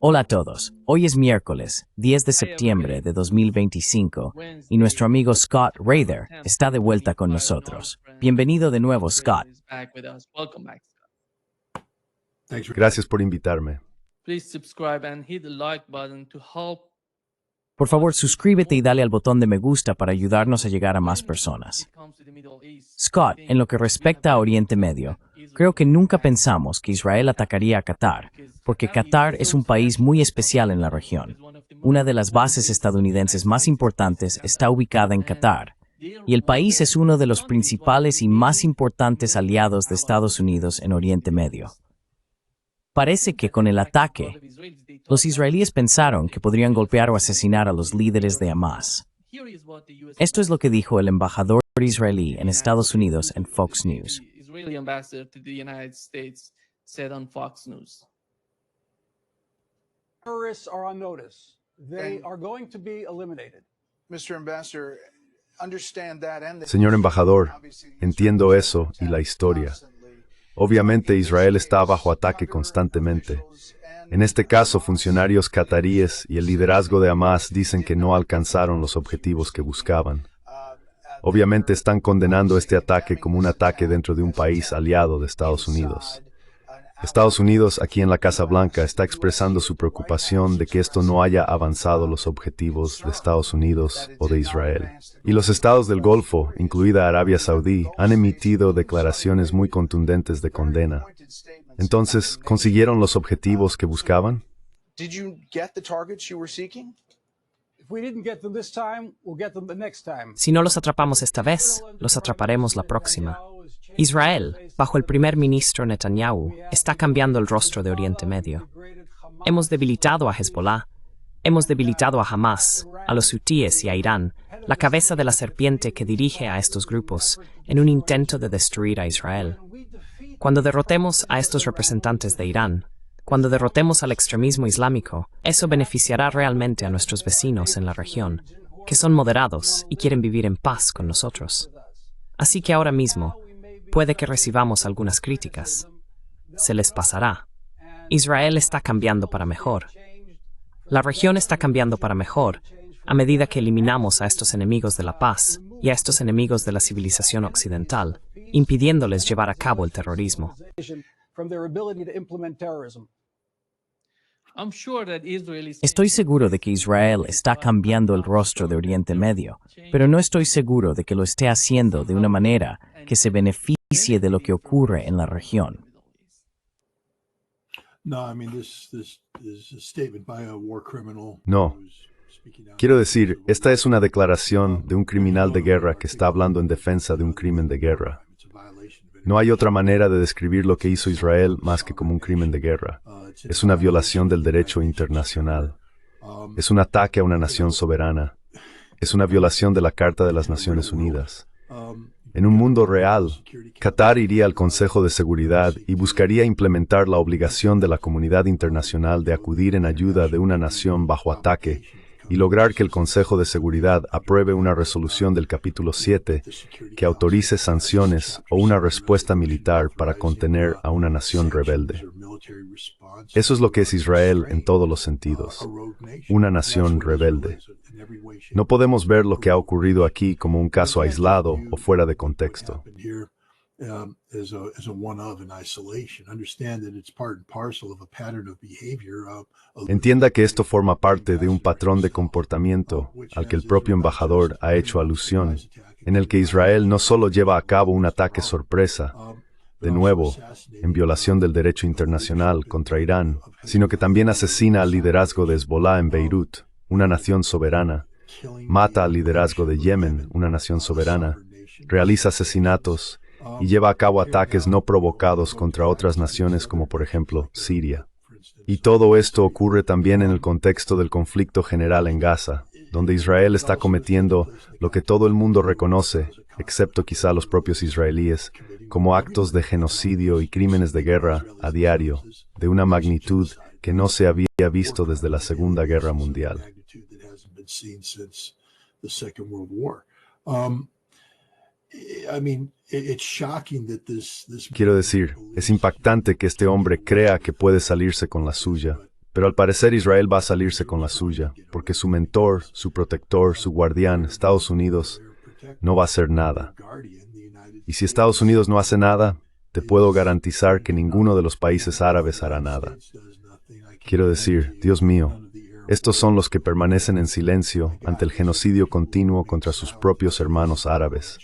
Hola a todos, hoy es miércoles, 10 de septiembre de 2025, y nuestro amigo Scott Rather está de vuelta con nosotros. Bienvenido de nuevo, Scott. Gracias por invitarme. Por favor, suscríbete y dale al botón de me gusta para ayudarnos a llegar a más personas. Scott, en lo que respecta a Oriente Medio, creo que nunca pensamos que Israel atacaría a Qatar, porque Qatar es un país muy especial en la región. Una de las bases estadounidenses más importantes está ubicada en Qatar, y el país es uno de los principales y más importantes aliados de Estados Unidos en Oriente Medio. Parece que con el ataque, los israelíes pensaron que podrían golpear o asesinar a los líderes de Hamas. Esto es lo que dijo el embajador israelí en Estados Unidos en Fox News. Terrorists are on notice. They are going to be eliminated. Mr. Ambassador, understand that and Señor embajador, entiendo eso y la historia. Obviamente Israel está bajo ataque constantemente. En este caso, funcionarios cataríes y el liderazgo de Hamas dicen que no alcanzaron los objetivos que buscaban. Obviamente están condenando este ataque como un ataque dentro de un país aliado de Estados Unidos. Estados Unidos, aquí en la Casa Blanca, está expresando su preocupación de que esto no haya avanzado los objetivos de Estados Unidos o de Israel. Y los estados del Golfo, incluida Arabia Saudí, han emitido declaraciones muy contundentes de condena. Entonces, ¿consiguieron los objetivos que buscaban? did you get the targets you were seeking? If we didn't get them this time, we'll get them the next time. Si no los atrapamos esta vez, los atraparemos la próxima. Israel, bajo el primer ministro Netanyahu, está cambiando el rostro de Oriente Medio. Hemos debilitado a Hezbollah, hemos debilitado a Hamas, a los hutíes y a Irán, la cabeza de la serpiente que dirige a estos grupos, en un intento de destruir a Israel. Cuando derrotemos a estos representantes de Irán, cuando derrotemos al extremismo islámico, eso beneficiará realmente a nuestros vecinos en la región, que son moderados y quieren vivir en paz con nosotros. Así que ahora mismo, puede que recibamos algunas críticas. Se les pasará. Israel está cambiando para mejor. La región está cambiando para mejor a medida que eliminamos a estos enemigos de la paz y a estos enemigos de la civilización occidental, impidiéndoles llevar a cabo el terrorismo. From their ability to implement terrorism. Estoy seguro de que Israel está cambiando el rostro de Oriente Medio, pero no estoy seguro de que lo esté haciendo de una manera que se beneficie de lo que ocurre en la región. No. Quiero decir, esta es una declaración de un criminal de guerra que está hablando en defensa de un crimen de guerra. No hay otra manera de describir lo que hizo Israel más que como un crimen de guerra. Es una violación del derecho internacional. Es un ataque a una nación soberana. Es una violación de la Carta de las Naciones Unidas. En un mundo real, Qatar iría al Consejo de Seguridad y buscaría implementar la obligación de la comunidad internacional de acudir en ayuda de una nación bajo ataque y lograr que el Consejo de Seguridad apruebe una resolución del capítulo 7 que autorice sanciones o una respuesta militar para contener a una nación rebelde. Eso es lo que es Israel en todos los sentidos, una nación rebelde. No podemos ver lo que ha ocurrido aquí como un caso aislado o fuera de contexto. Entienda que esto forma parte de un patrón de comportamiento al que el propio embajador ha hecho alusión, en el que Israel no solo lleva a cabo un ataque sorpresa, de nuevo, en violación del derecho internacional contra Irán, sino que también asesina al liderazgo de Hezbollah en Beirut, una nación soberana, mata al liderazgo de Yemen, una nación soberana, realiza asesinatos y lleva a cabo ataques no provocados contra otras naciones como por ejemplo Siria. Y todo esto ocurre también en el contexto del conflicto general en Gaza, donde Israel está cometiendo lo que todo el mundo reconoce, excepto quizá los propios israelíes, como actos de genocidio y crímenes de guerra a diario, de una magnitud que no se había visto desde la Segunda Guerra Mundial. Quiero decir, es impactante que este hombre crea que puede salirse con la suya. Pero al parecer Israel va a salirse con la suya, porque su mentor, su protector, su guardián, Estados Unidos, no va a hacer nada. Y si Estados Unidos no hace nada, te puedo garantizar que ninguno de los países árabes hará nada. Quiero decir, Dios mío, estos son los que permanecen en silencio ante el genocidio continuo contra sus propios hermanos árabes,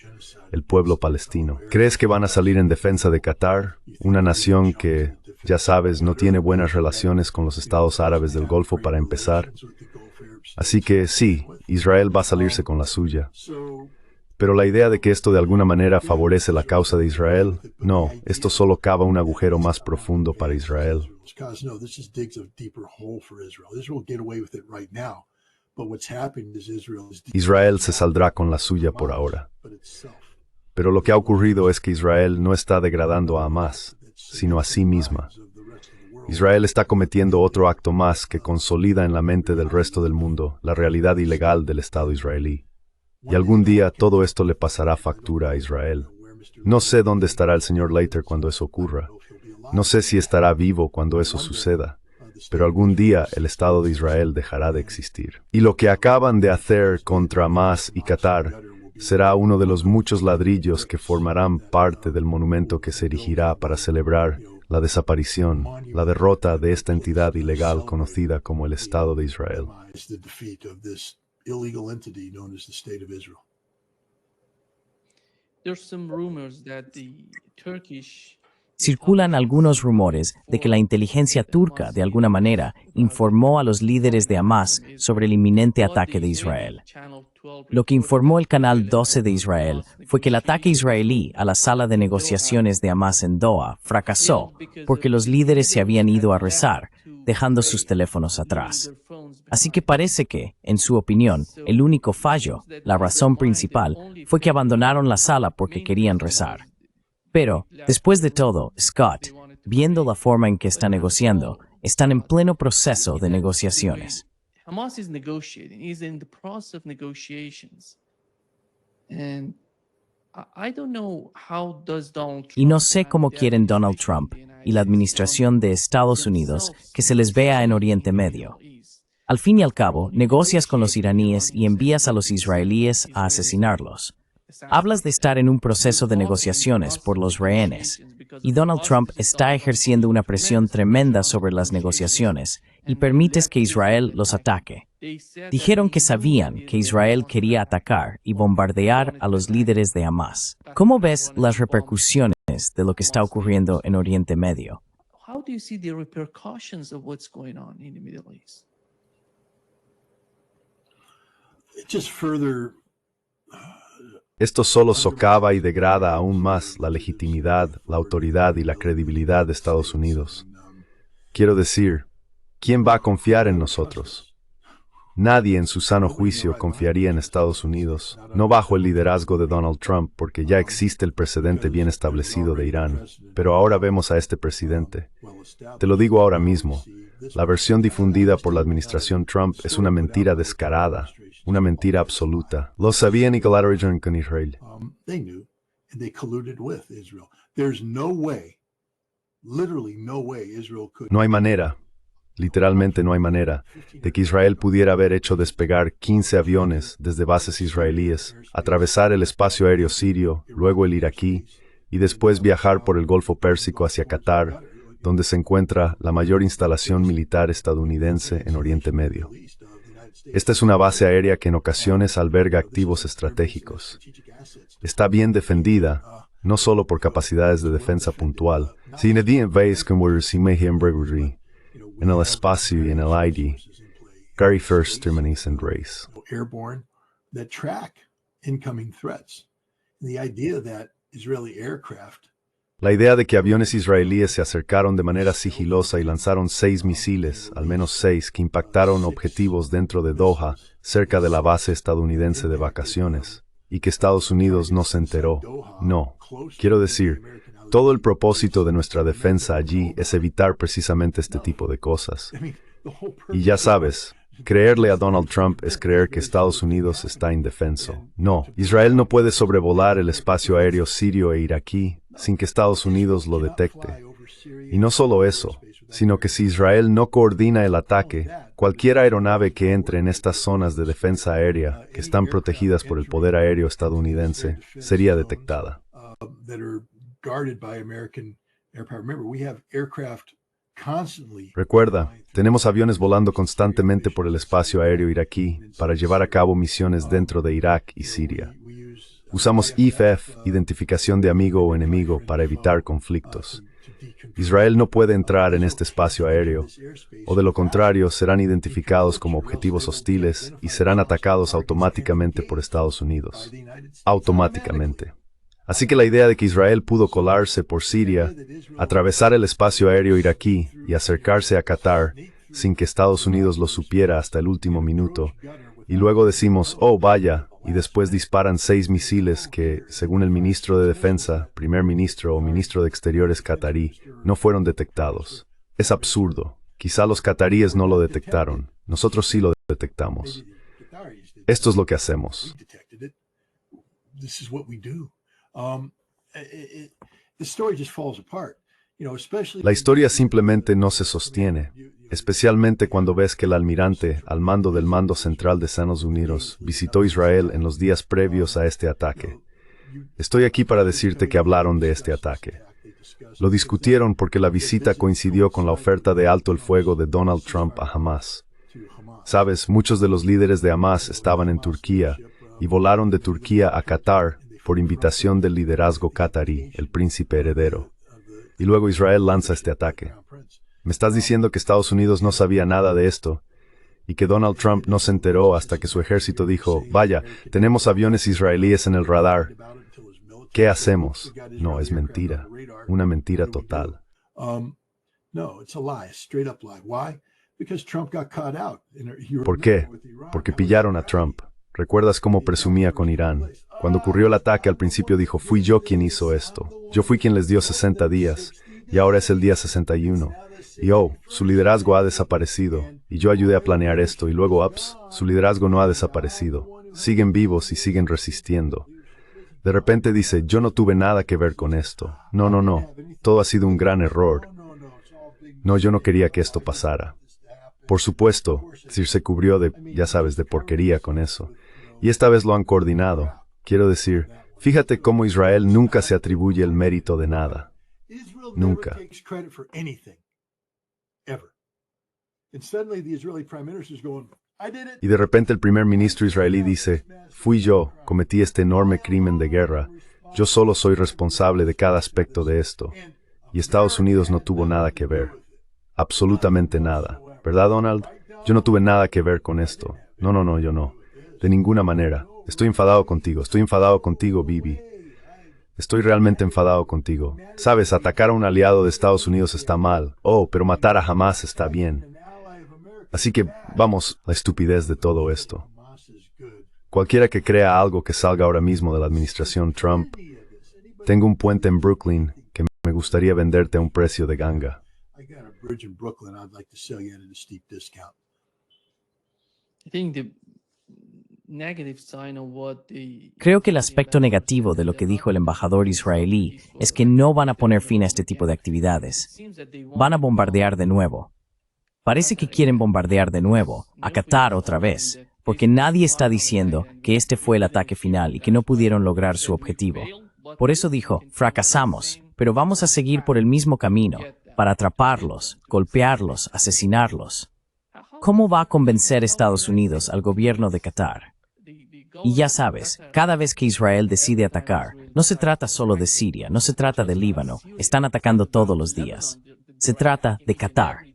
el pueblo palestino. ¿Crees que van a salir en defensa de Qatar, una nación que, ya sabes, no tiene buenas relaciones con los estados árabes del Golfo para empezar? Así que sí, Israel va a salirse con la suya. Pero la idea de que esto de alguna manera favorece la causa de Israel, no, esto solo cava un agujero más profundo para Israel. Israel se saldrá con la suya por ahora. Pero lo que ha ocurrido es que Israel no está degradando a Hamás, sino a sí misma. Israel está cometiendo otro acto más que consolida en la mente del resto del mundo la realidad ilegal del Estado israelí. Y algún día todo esto le pasará factura a Israel. No sé dónde estará el señor Leiter cuando eso ocurra. No sé si estará vivo cuando eso suceda. Pero algún día el Estado de Israel dejará de existir. Y lo que acaban de hacer contra Hamás y Qatar será uno de los muchos ladrillos que formarán parte del monumento que se erigirá para celebrar la desaparición, la derrota de esta entidad ilegal conocida como el Estado de Israel. Illegal entity known as the State of Israel. There's some rumors that the Turkish Circulan algunos rumores de que la inteligencia turca, de alguna manera, informó a los líderes de Hamás sobre el inminente ataque de Israel. Lo que informó el Canal 12 de Israel fue que el ataque israelí a la sala de negociaciones de Hamás en Doha fracasó porque los líderes se habían ido a rezar, dejando sus teléfonos atrás. Así que parece que, en su opinión, el único fallo, la razón principal, fue que abandonaron la sala porque querían rezar. Pero, después de todo, Scott, viendo la forma en que está negociando, están en pleno proceso de negociaciones. Hamas is negotiating, is in the process of negotiations. And I don't know how does Donald Trump Y no sé cómo quieren Donald Trump y la administración de Estados Unidos que se les vea en Oriente Medio. Al fin y al cabo, negocias con los iraníes y envías a los israelíes a asesinarlos. Hablas de estar en un proceso de negociaciones por los rehenes, y Donald Trump está ejerciendo una presión tremenda sobre las negociaciones y permites que Israel los ataque. Dijeron que sabían que Israel quería atacar y bombardear a los líderes de Hamás. ¿Cómo ves las repercusiones de lo que está ocurriendo en Oriente Medio? How do you see the repercussions of what's going on in the Middle East? It just further Esto solo socava y degrada aún más la legitimidad, la autoridad y la credibilidad de Estados Unidos. Quiero decir, ¿quién va a confiar en nosotros? Nadie en su sano juicio confiaría en Estados Unidos, no bajo el liderazgo de Donald Trump, porque ya existe el precedente bien establecido de Irán. Pero ahora vemos a este presidente. Te lo digo ahora mismo, la versión difundida por la administración Trump es una mentira descarada, una mentira absoluta. Lo sabían y colaboraron con Israel. They knew, and they colluded with Israel. There's no way, literally no way Israel could. No hay manera, literalmente no hay manera, de que Israel pudiera haber hecho despegar 15 aviones desde bases israelíes, atravesar el espacio aéreo sirio, luego el iraquí, y después viajar por el Golfo Pérsico hacia Qatar, donde se encuentra la mayor instalación militar estadounidense en Oriente Medio. Esta es una base aérea que en ocasiones alberga activos estratégicos. Está bien defendida, no solo por capacidades de defensa puntual, sino en el espacio y en el aire, Gary First Terminus and Race. Airborne that track incoming threats. And the idea that Israeli aircraft La idea de que aviones israelíes se acercaron de manera sigilosa y lanzaron 6 misiles, al menos 6, que impactaron objetivos dentro de Doha, cerca de la base estadounidense de vacaciones, y que Estados Unidos no se enteró. No. Quiero decir, todo el propósito de nuestra defensa allí es evitar precisamente este tipo de cosas. Y ya sabes, creerle a Donald Trump es creer que Estados Unidos está indefenso. No, Israel no puede sobrevolar el espacio aéreo sirio e iraquí sin que Estados Unidos lo detecte. Y no solo eso, sino que si Israel no coordina el ataque, cualquier aeronave que entre en estas zonas de defensa aérea, que están protegidas por el poder aéreo estadounidense, sería detectada. Recuerda, tenemos aviones volando constantemente por el espacio aéreo iraquí para llevar a cabo misiones dentro de Irak y Siria. Usamos IFF, identificación de amigo o enemigo, para evitar conflictos. Israel no puede entrar en este espacio aéreo, o de lo contrario serán identificados como objetivos hostiles y serán atacados automáticamente por Estados Unidos. Automáticamente. Así que la idea de que Israel pudo colarse por Siria, atravesar el espacio aéreo iraquí y acercarse a Qatar sin que Estados Unidos lo supiera hasta el último minuto, y luego decimos, oh vaya, y después disparan 6 misiles que, según el ministro de Defensa, primer ministro o ministro de Exteriores qatarí, no fueron detectados. Es absurdo. Quizá los qataríes no lo detectaron. Nosotros sí lo detectamos. Esto es lo que hacemos. La historia simplemente no se sostiene, especialmente cuando ves que el almirante, al mando del Mando Central de Estados Unidos, visitó Israel en los días previos a este ataque. Estoy aquí para decirte que hablaron de este ataque. Lo discutieron porque la visita coincidió con la oferta de alto el fuego de Donald Trump a Hamas. Sabes, muchos de los líderes de Hamas estaban en Turquía y volaron de Turquía a Qatar por invitación del liderazgo qatarí, el príncipe heredero. Y luego Israel lanza este ataque. ¿Me estás diciendo que Estados Unidos no sabía nada de esto? Y que Donald Trump no se enteró hasta que su ejército dijo, vaya, tenemos aviones israelíes en el radar. ¿Qué hacemos? No, es mentira. Una mentira total. ¿Por qué? Porque pillaron a Trump. ¿Recuerdas cómo presumía con Irán? Cuando ocurrió el ataque al principio dijo, fui yo quien hizo esto. Yo fui quien les dio 60 días, y ahora es el día 61. Y su liderazgo ha desaparecido, y yo ayudé a planear esto, y luego, su liderazgo no ha desaparecido. Siguen vivos y siguen resistiendo. De repente dice, yo no tuve nada que ver con esto. No. Todo ha sido un gran error. No, yo no quería que esto pasara. Por supuesto, Sir se cubrió de, ya sabes, de porquería con eso. Y esta vez lo han coordinado. Quiero decir, fíjate cómo Israel nunca se atribuye el mérito de nada. Nunca. Y de repente el primer ministro israelí dice, fui yo, cometí este enorme crimen de guerra. Yo solo soy responsable de cada aspecto de esto. Y Estados Unidos no tuvo nada que ver. Absolutamente nada. ¿Verdad, Donald? Yo no tuve nada que ver con esto. No, yo no. De ninguna manera. Estoy enfadado contigo, Bibi. Estoy realmente enfadado contigo. Sabes, atacar a un aliado de Estados Unidos está mal. Pero matar a Hamas está bien. Así que, vamos, la estupidez de todo esto. Cualquiera que crea algo que salga ahora mismo de la administración Trump. Tengo un puente en Brooklyn que me gustaría venderte a un precio de ganga. Creo que el aspecto negativo de lo que dijo el embajador israelí es que no van a poner fin a este tipo de actividades. Van a bombardear de nuevo. Parece que quieren bombardear de nuevo, a Qatar otra vez, porque nadie está diciendo que este fue el ataque final y que no pudieron lograr su objetivo. Por eso dijo, fracasamos, pero vamos a seguir por el mismo camino, para atraparlos, golpearlos, asesinarlos. ¿Cómo va a convencer Estados Unidos al gobierno de Qatar? Y ya sabes, cada vez que Israel decide atacar, no se trata solo de Siria, no se trata de Líbano, están atacando todos los días. Se trata de Qatar.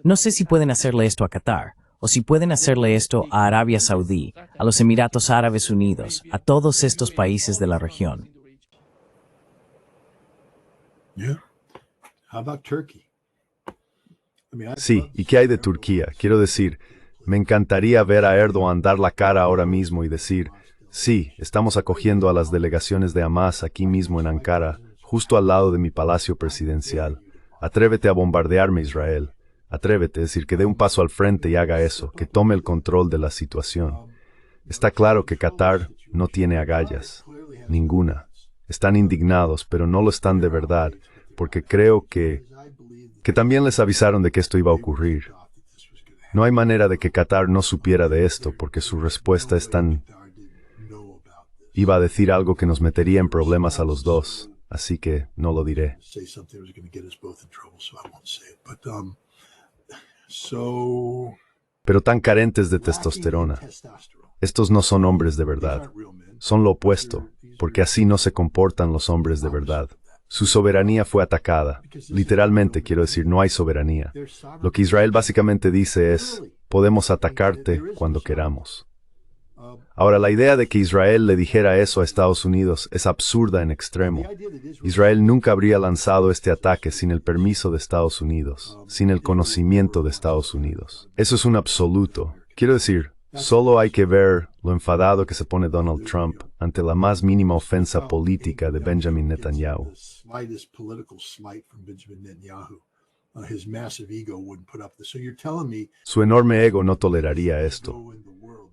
No sé si pueden hacerle esto a Qatar, o si pueden hacerle esto a Arabia Saudí, a los Emiratos Árabes Unidos, a todos estos países de la región. Sí, ¿y qué hay de Turquía? Quiero decir, me encantaría ver a Erdogan dar la cara ahora mismo y decir, sí, estamos acogiendo a las delegaciones de Hamas aquí mismo en Ankara, justo al lado de mi palacio presidencial. Atrévete a bombardearme, Israel. Atrévete, es decir, que dé un paso al frente y haga eso, que tome el control de la situación. Está claro que Qatar no tiene agallas, ninguna. Están indignados, pero no lo están de verdad, porque creo que que también les avisaron de que esto iba a ocurrir. No hay manera de que Qatar no supiera de esto, porque su respuesta es tan... Iba a decir algo que nos metería en problemas a los dos, así que no lo diré. Pero tan carentes de testosterona. Estos no son hombres de verdad. Son lo opuesto, porque así no se comportan los hombres de verdad. Su soberanía fue atacada. Literalmente, quiero decir, no hay soberanía. Lo que Israel básicamente dice es, podemos atacarte cuando queramos. Ahora, la idea de que Israel le dijera eso a Estados Unidos es absurda en extremo. Israel nunca habría lanzado este ataque sin el permiso de Estados Unidos, sin el conocimiento de Estados Unidos. Eso es un absoluto. Quiero decir, solo hay que ver lo enfadado que se pone Donald Trump ante la más mínima ofensa política de Benjamin Netanyahu. Su enorme ego no toleraría esto.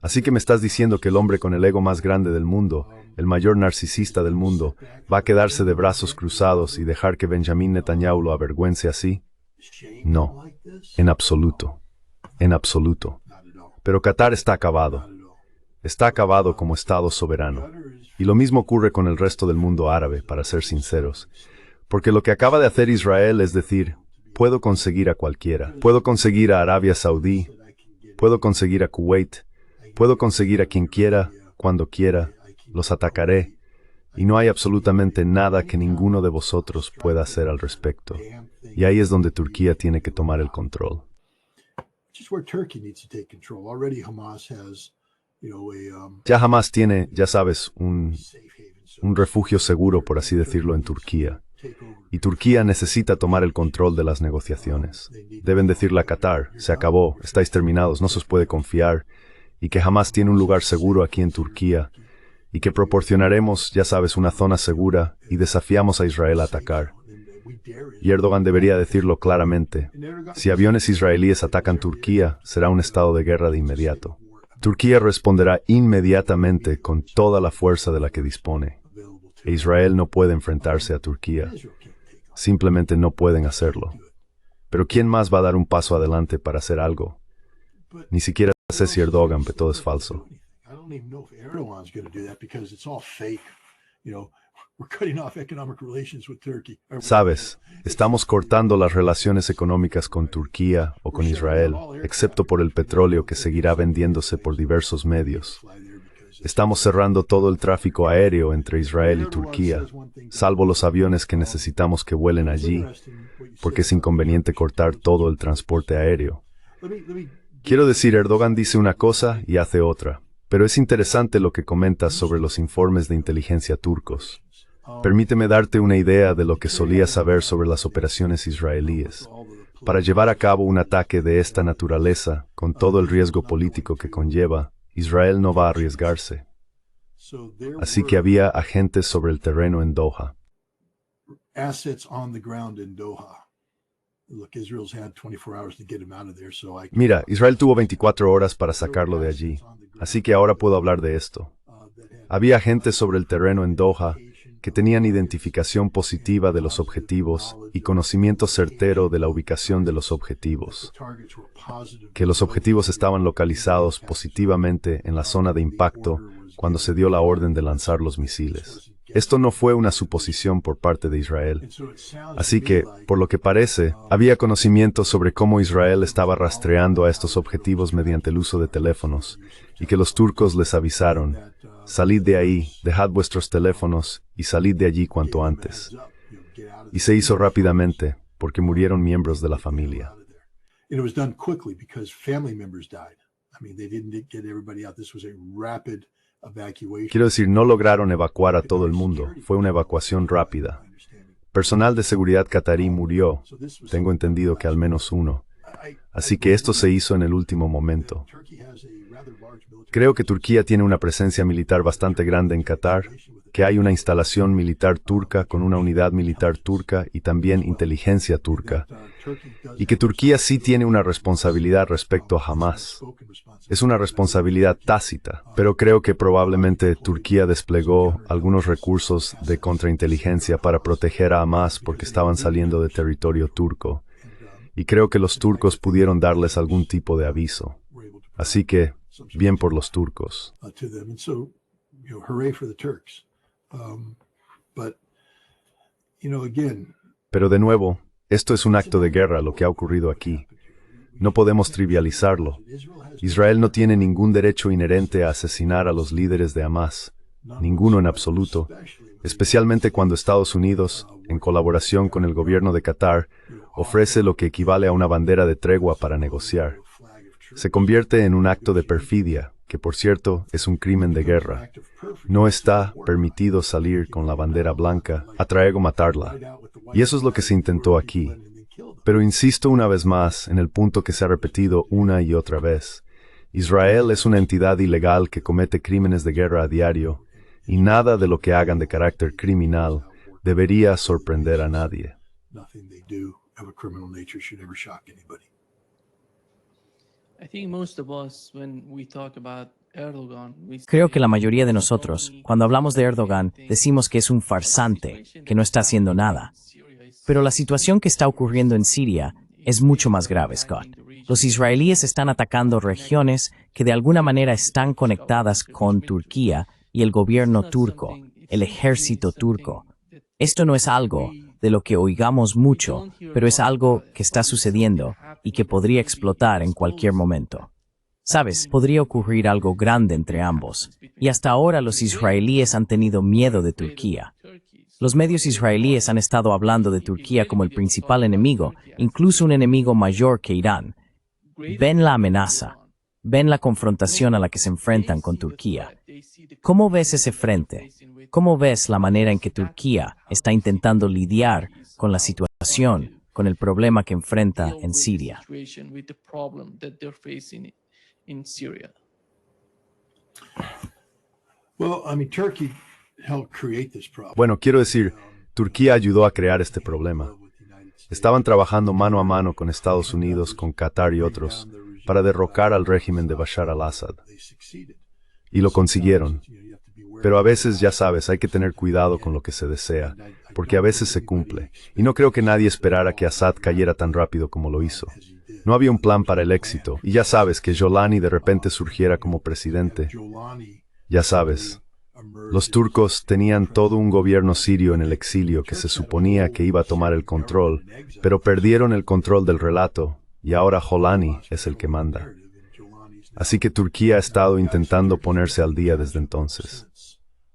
Así que me estás diciendo que el hombre con el ego más grande del mundo, el mayor narcisista del mundo, va a quedarse de brazos cruzados y dejar que Benjamin Netanyahu lo avergüence así? No, en absoluto. En absoluto. Pero Qatar está acabado. Está acabado como Estado soberano. Y lo mismo ocurre con el resto del mundo árabe, para ser sinceros. Porque lo que acaba de hacer Israel es decir, puedo conseguir a cualquiera. Puedo conseguir a Arabia Saudí. Puedo conseguir a Kuwait. Puedo conseguir a quien quiera, cuando quiera. Los atacaré. Y no hay absolutamente nada que ninguno de vosotros pueda hacer al respecto. Y ahí es donde Turquía tiene que tomar el control. Ya Hamas tiene, ya sabes, un refugio seguro, por así decirlo, en Turquía. Y Turquía necesita tomar el control de las negociaciones. Deben decirle a Qatar, se acabó, estáis terminados, no se os puede confiar, y que Hamas tiene un lugar seguro aquí en Turquía, y que proporcionaremos, ya sabes, una zona segura, y desafiamos a Israel a atacar. Y Erdogan debería decirlo claramente. Si aviones israelíes atacan Turquía, será un estado de guerra de inmediato. Turquía responderá inmediatamente con toda la fuerza de la que dispone. E Israel no puede enfrentarse a Turquía. Simplemente no pueden hacerlo. Pero ¿quién más va a dar un paso adelante para hacer algo? Ni siquiera sé si Erdogan, pero todo es falso. Sabes, estamos cortando las relaciones económicas con Turquía o con Israel, excepto por el petróleo que seguirá vendiéndose por diversos medios. Estamos cerrando todo el tráfico aéreo entre Israel y Turquía, salvo los aviones que necesitamos que vuelen allí, porque es inconveniente cortar todo el transporte aéreo. Quiero decir, Erdogan dice una cosa y hace otra, pero es interesante lo que comentas sobre los informes de inteligencia turcos. Permíteme darte una idea de lo que solía saber sobre las operaciones israelíes. Para llevar a cabo un ataque de esta naturaleza, con todo el riesgo político que conlleva, Israel no va a arriesgarse. Así que había agentes sobre el terreno en Doha. Mira, Israel tuvo 24 horas para sacarlo de allí, así que ahora puedo hablar de esto. Había agentes sobre el terreno en Doha que tenían identificación positiva de los objetivos y conocimiento certero de la ubicación de los objetivos, que los objetivos estaban localizados positivamente en la zona de impacto cuando se dio la orden de lanzar los misiles. Esto no fue una suposición por parte de Israel. Así que, por lo que parece, había conocimiento sobre cómo Israel estaba rastreando a estos objetivos mediante el uso de teléfonos, y que los turcos les avisaron, salid de ahí, dejad vuestros teléfonos y salid de allí cuanto antes. Y se hizo rápidamente, porque murieron miembros de la familia. Quiero decir, no lograron evacuar a todo el mundo, fue una evacuación rápida. Personal de seguridad catarí murió, tengo entendido que al menos uno. Así que esto se hizo en el último momento. Creo que Turquía tiene una presencia militar bastante grande en Qatar, que hay una instalación militar turca con una unidad militar turca y también inteligencia turca, y que Turquía sí tiene una responsabilidad respecto a Hamas. Es una responsabilidad tácita, pero creo que probablemente Turquía desplegó algunos recursos de contrainteligencia para proteger a Hamas porque estaban saliendo de territorio turco. y creo que los turcos pudieron darles algún tipo de aviso. Así que, bien por los turcos. To them. And so, hooray for the Turks. But, again, Pero de nuevo, esto es un acto de guerra lo que ha ocurrido aquí. No podemos trivializarlo. Israel no tiene ningún derecho inherente a asesinar a los líderes de Hamás, ninguno en absoluto, especialmente cuando Estados Unidos, en colaboración con el gobierno de Qatar, ofrece lo que equivale a una bandera de tregua para negociar. Se convierte en un acto de perfidia, que por cierto es un crimen de guerra. No está permitido salir con la bandera blanca a traer o matarla. Y eso es lo que se intentó aquí. Pero insisto una vez más en el punto que se ha repetido una y otra vez. Israel es una entidad ilegal que comete crímenes de guerra a diario, y nada de lo que hagan de carácter criminal debería sorprender a nadie. nothing they do of a criminal nature should ever shock anybody. I think most of us, when we talk about Erdogan, we Creo que la mayoría de nosotros, cuando hablamos de Erdogan, decimos que es un farsante, que no está haciendo nada. Pero la situación que está ocurriendo en Siria es mucho más grave, Scott. Los israelíes están atacando regiones que de alguna manera están conectadas con Turquía y el gobierno turco, el ejército turco. Esto no es algo de lo que oigamos mucho, pero es algo que está sucediendo y que podría explotar en cualquier momento. Sabes, podría ocurrir algo grande entre ambos, y hasta ahora los israelíes han tenido miedo de Turquía. Los medios israelíes han estado hablando de Turquía como el principal enemigo, incluso un enemigo mayor que Irán. Ven la amenaza, ven la confrontación a la que se enfrentan con Turquía. ¿Cómo ves ese frente? ¿Cómo ves la manera en que Turquía está intentando lidiar con la situación, con el problema que enfrenta en Siria? Well, I mean, Turkey helped create this problem. Bueno, quiero decir, Turquía ayudó a crear este problema. Estaban trabajando mano a mano con Estados Unidos, con Qatar y otros, para derrocar al régimen de Bashar al-Assad. Y lo consiguieron. Pero a veces, ya sabes, hay que tener cuidado con lo que se desea, porque a veces se cumple. Y no creo que nadie esperara que Assad cayera tan rápido como lo hizo. No había un plan para el éxito, y ya sabes, que Jolani de repente surgiera como presidente. Ya sabes, los turcos tenían todo un gobierno sirio en el exilio que se suponía que iba a tomar el control, pero perdieron el control del relato, y ahora Jolani es el que manda. Así que Turquía ha estado intentando ponerse al día desde entonces.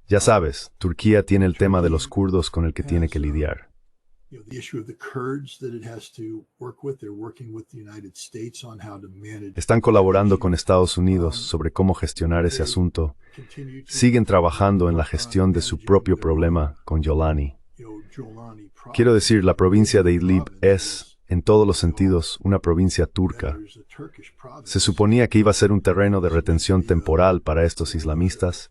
Ya sabes, Turquía tiene el tema de los kurdos con el que tiene que lidiar. Están colaborando con Estados Unidos sobre cómo gestionar ese asunto. Siguen trabajando en la gestión de su propio problema con Jolani. Quiero decir, la provincia de Idlib es, en todos los sentidos, una provincia turca. Se suponía que iba a ser un terreno de retención temporal para estos islamistas,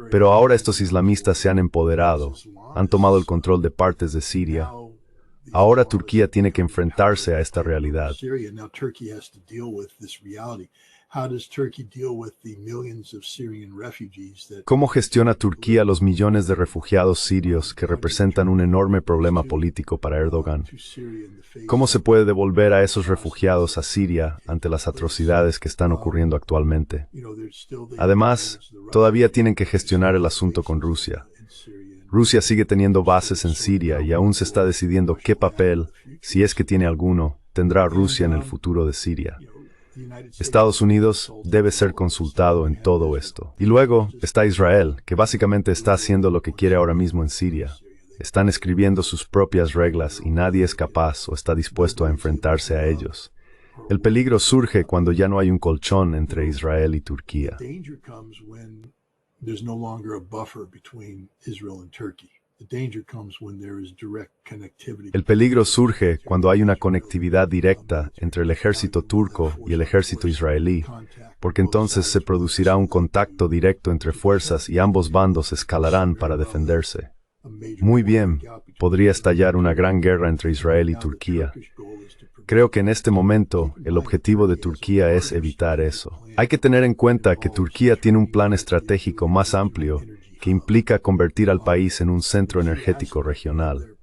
pero ahora estos islamistas se han empoderado, han tomado el control de partes de Siria. Ahora Turquía tiene que enfrentarse a esta realidad. ¿Cómo gestiona Turquía los millones de refugiados sirios que representan un enorme problema político para Erdogan? ¿Cómo se puede devolver a esos refugiados a Siria ante las atrocidades que están ocurriendo actualmente? Además, todavía tienen que gestionar el asunto con Rusia. Rusia sigue teniendo bases en Siria y aún se está decidiendo qué papel, si es que tiene alguno, tendrá Rusia en el futuro de Siria. Estados Unidos debe ser consultado en todo esto. Y luego está Israel, que básicamente está haciendo lo que quiere ahora mismo en Siria. Están escribiendo sus propias reglas y nadie es capaz o está dispuesto a enfrentarse a ellos. El peligro surge cuando ya no hay un colchón entre Israel y Turquía. There's no longer a buffer between Israel and Turkey. The danger comes when there is direct connectivity. El peligro surge cuando hay una conectividad directa entre el ejército turco y el ejército israelí, porque entonces se producirá un contacto directo entre fuerzas y ambos bandos escalarán para defenderse. Muy bien, podría estallar una gran guerra entre Israel y Turquía. Creo que en este momento el objetivo de Turquía es evitar eso. Hay que tener en cuenta que Turquía tiene un plan estratégico más amplio que implica convertir al país en un centro energético regional.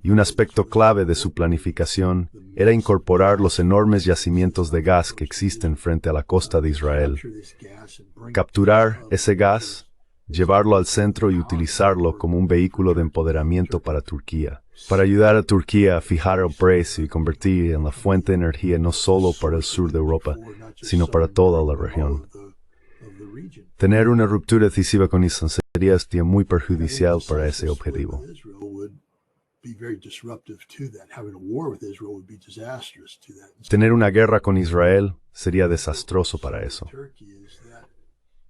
y un aspecto clave de su planificación era incorporar los enormes yacimientos de gas que existen frente a la costa de Israel. Capturar ese gas, llevarlo al centro y utilizarlo como un vehículo de empoderamiento para Turquía, para ayudar a Turquía a fijar el precio y convertir en la fuente de energía no solo para el sur de Europa, sino para toda la región. Tener una ruptura decisiva con Israel sería muy perjudicial para ese objetivo. Tener una guerra con Israel sería desastroso para eso.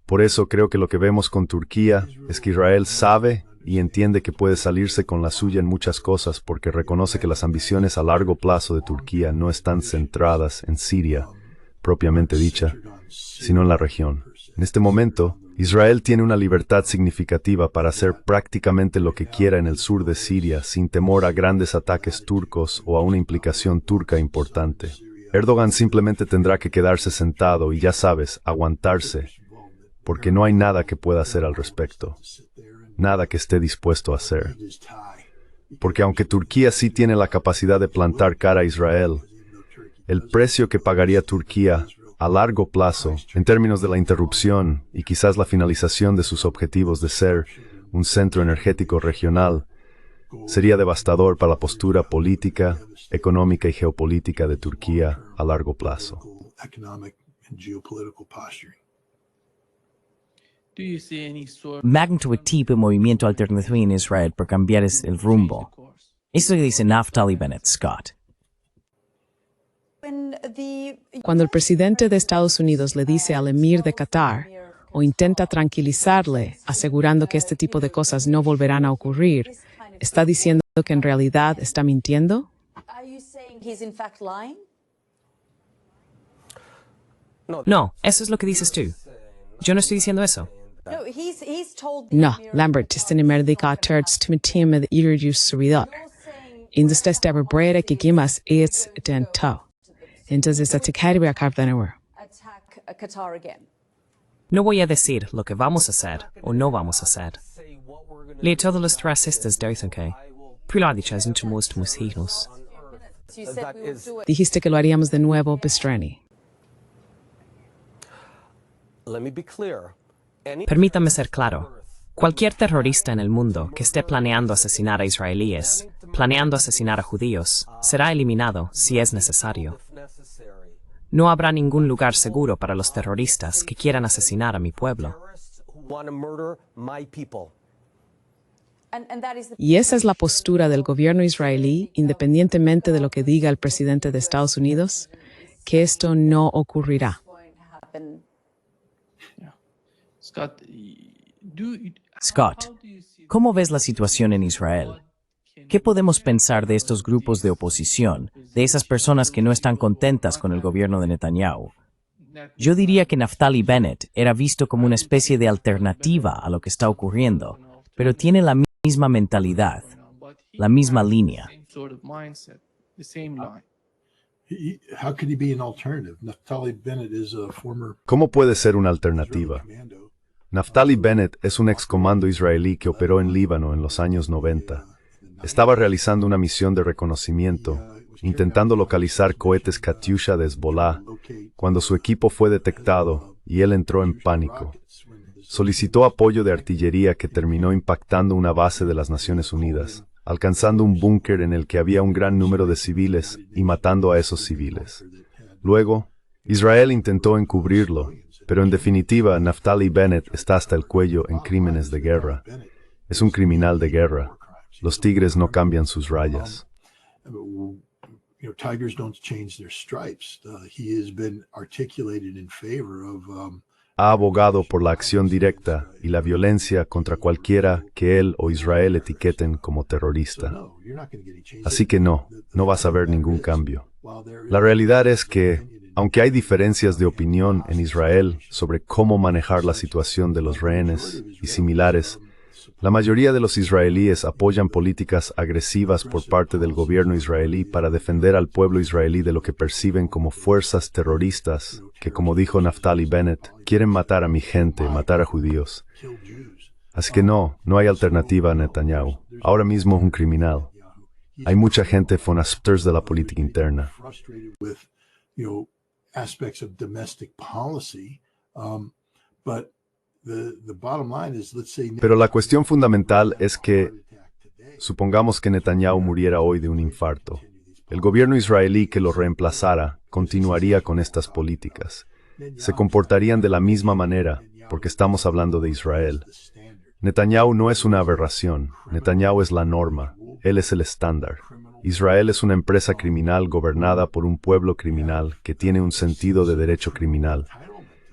Por eso creo que lo que vemos con Turquía es que Israel sabe y entiende que puede salirse con la suya en muchas cosas porque reconoce que las ambiciones a largo plazo de Turquía no están centradas en Siria, propiamente dicha, sino en la región. En este momento, Israel tiene una libertad significativa para hacer prácticamente lo que quiera en el sur de Siria sin temor a grandes ataques turcos o a una implicación turca importante. Erdogan simplemente tendrá que quedarse sentado y, ya sabes, aguantarse, porque no hay nada que pueda hacer al respecto, nada que esté dispuesto a hacer. Porque aunque Turquía sí tiene la capacidad de plantar cara a Israel, el precio que pagaría Turquía a largo plazo, en términos de la interrupción y quizás la finalización de sus objetivos de ser un centro energético regional, sería devastador para la postura política, económica y geopolítica de Turquía a largo plazo. Magnitude tipo de movimiento alternativo en Israel por cambiar el rumbo. Esto dice Naftali Bennett Scott. Cuando el presidente de Estados Unidos le dice al emir de Qatar o intenta tranquilizarle, asegurando que este tipo de cosas no volverán a ocurrir, ¿está diciendo que en realidad está mintiendo? No, eso es lo que dices tú. Yo no estoy diciendo eso. No, Lambert, istene merdika terts timitim med irjus suridar. Industes deber breda kigimas its den tau. Entonces, atacar a Cardenauer. No voy a decir lo que vamos a hacer o no vamos a hacer. Le todos los racistas dicen que Piladichas intumust musinos. Dijiste que lo haríamos de nuevo, Bistrani. Permítame ser claro. Cualquier terrorista en el mundo que esté planeando asesinar a israelíes, planeando asesinar a judíos, será eliminado si es necesario. No habrá ningún lugar seguro para los terroristas que quieran asesinar a mi pueblo. Y esa es la postura del gobierno israelí, independientemente de lo que diga el presidente de Estados Unidos, que esto no ocurrirá. Scott, ¿cómo ves la situación en Israel? ¿Qué podemos pensar de estos grupos de oposición, de esas personas que no están contentas con el gobierno de Netanyahu? Yo diría que Naftali Bennett era visto como una especie de alternativa a lo que está ocurriendo, pero tiene la misma mentalidad, la misma línea. ¿Cómo puede ser una alternativa? Naftali Bennett es un excomando israelí que operó en Líbano en los años 90. Estaba realizando una misión de reconocimiento, intentando localizar cohetes Katyusha de Hezbollah, cuando su equipo fue detectado y él entró en pánico. Solicitó apoyo de artillería que terminó impactando una base de las Naciones Unidas, alcanzando un búnker en el que había un gran número de civiles y matando a esos civiles. Luego, Israel intentó encubrirlo, pero en definitiva Naftali Bennett está hasta el cuello en crímenes de guerra. Es un criminal de guerra. Los tigres no cambian sus rayas. Ha abogado por la acción directa y la violencia contra cualquiera que él o Israel etiqueten como terrorista. Así que no vas a ver ningún cambio. La realidad es que, aunque hay diferencias de opinión en Israel sobre cómo manejar la situación de los rehenes y similares, la mayoría de los israelíes apoyan políticas agresivas por parte del gobierno israelí para defender al pueblo israelí de lo que perciben como fuerzas terroristas que, como dijo Naftali Bennett, quieren matar a mi gente, matar a judíos. Así que no hay alternativa a Netanyahu. Ahora mismo es un criminal. Hay mucha gente fonasters de la política interna. Frustrated with, aspects of domestic policy, but the bottom line is, let's say. Pero la cuestión fundamental es que, supongamos que Netanyahu muriera hoy de un infarto. El gobierno israelí que lo reemplazara continuaría con estas políticas. Se comportarían de la misma manera, porque estamos hablando de Israel. Netanyahu no es una aberración. Netanyahu es la norma. Él es el estándar. Israel es una empresa criminal gobernada por un pueblo criminal que tiene un sentido de derecho criminal.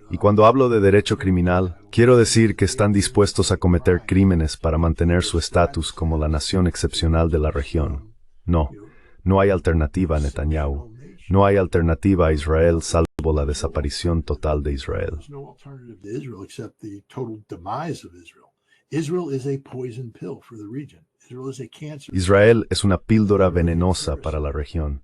Y cuando hablo de derecho criminal, quiero decir que están dispuestos a cometer crímenes para mantener su estatus como la nación excepcional de la región. No hay alternativa a Netanyahu. No hay alternativa a Israel salvo la desaparición total de Israel. There's no alternative to Israel except the total demise of Israel. Israel is a poison pill for the region. Israel is a cancer. Israel es una píldora venenosa para la región.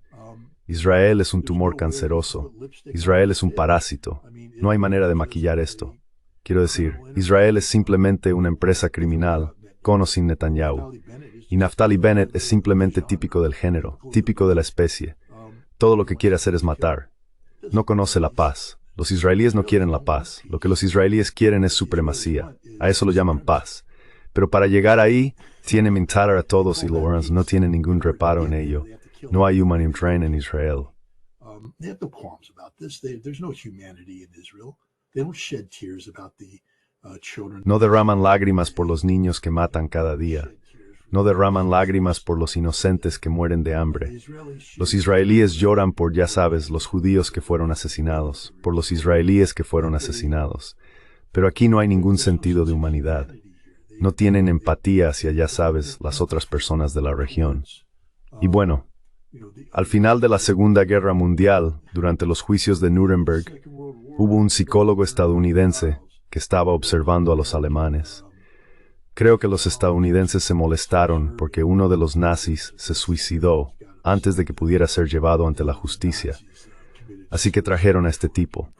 Israel es un tumor canceroso. Israel es un parásito. No hay manera de maquillar esto. Quiero decir, Israel es simplemente una empresa criminal, con o sin Netanyahu. Y Naftali Bennett es simplemente típico del género, típico de la especie. Todo lo que quiere hacer es matar. No conoce la paz. Los israelíes no quieren la paz. Lo que los israelíes quieren es supremacía. A eso lo llaman paz. Pero para llegar ahí, tiene matar a todos y Lawrence no tiene ningún reparo en ello. No hay humanim train en Israel. They have no qualms about this. There's no humanity in Israel. They don't shed tears about the children. No derraman lágrimas por los niños que matan cada día. No derraman lágrimas por los inocentes que mueren de hambre. Los israelíes lloran por, ya sabes, los judíos que fueron asesinados, por los israelíes que fueron asesinados. Pero aquí no hay ningún sentido de humanidad. No tienen empatía hacia, ya sabes, las otras personas de la región. Y bueno, al final de la Segunda Guerra Mundial, durante los juicios de Nuremberg, hubo un psicólogo estadounidense que estaba observando a los alemanes. Creo que los estadounidenses se molestaron porque uno de los nazis se suicidó antes de que pudiera ser llevado ante la justicia. Así que trajeron a este tipo.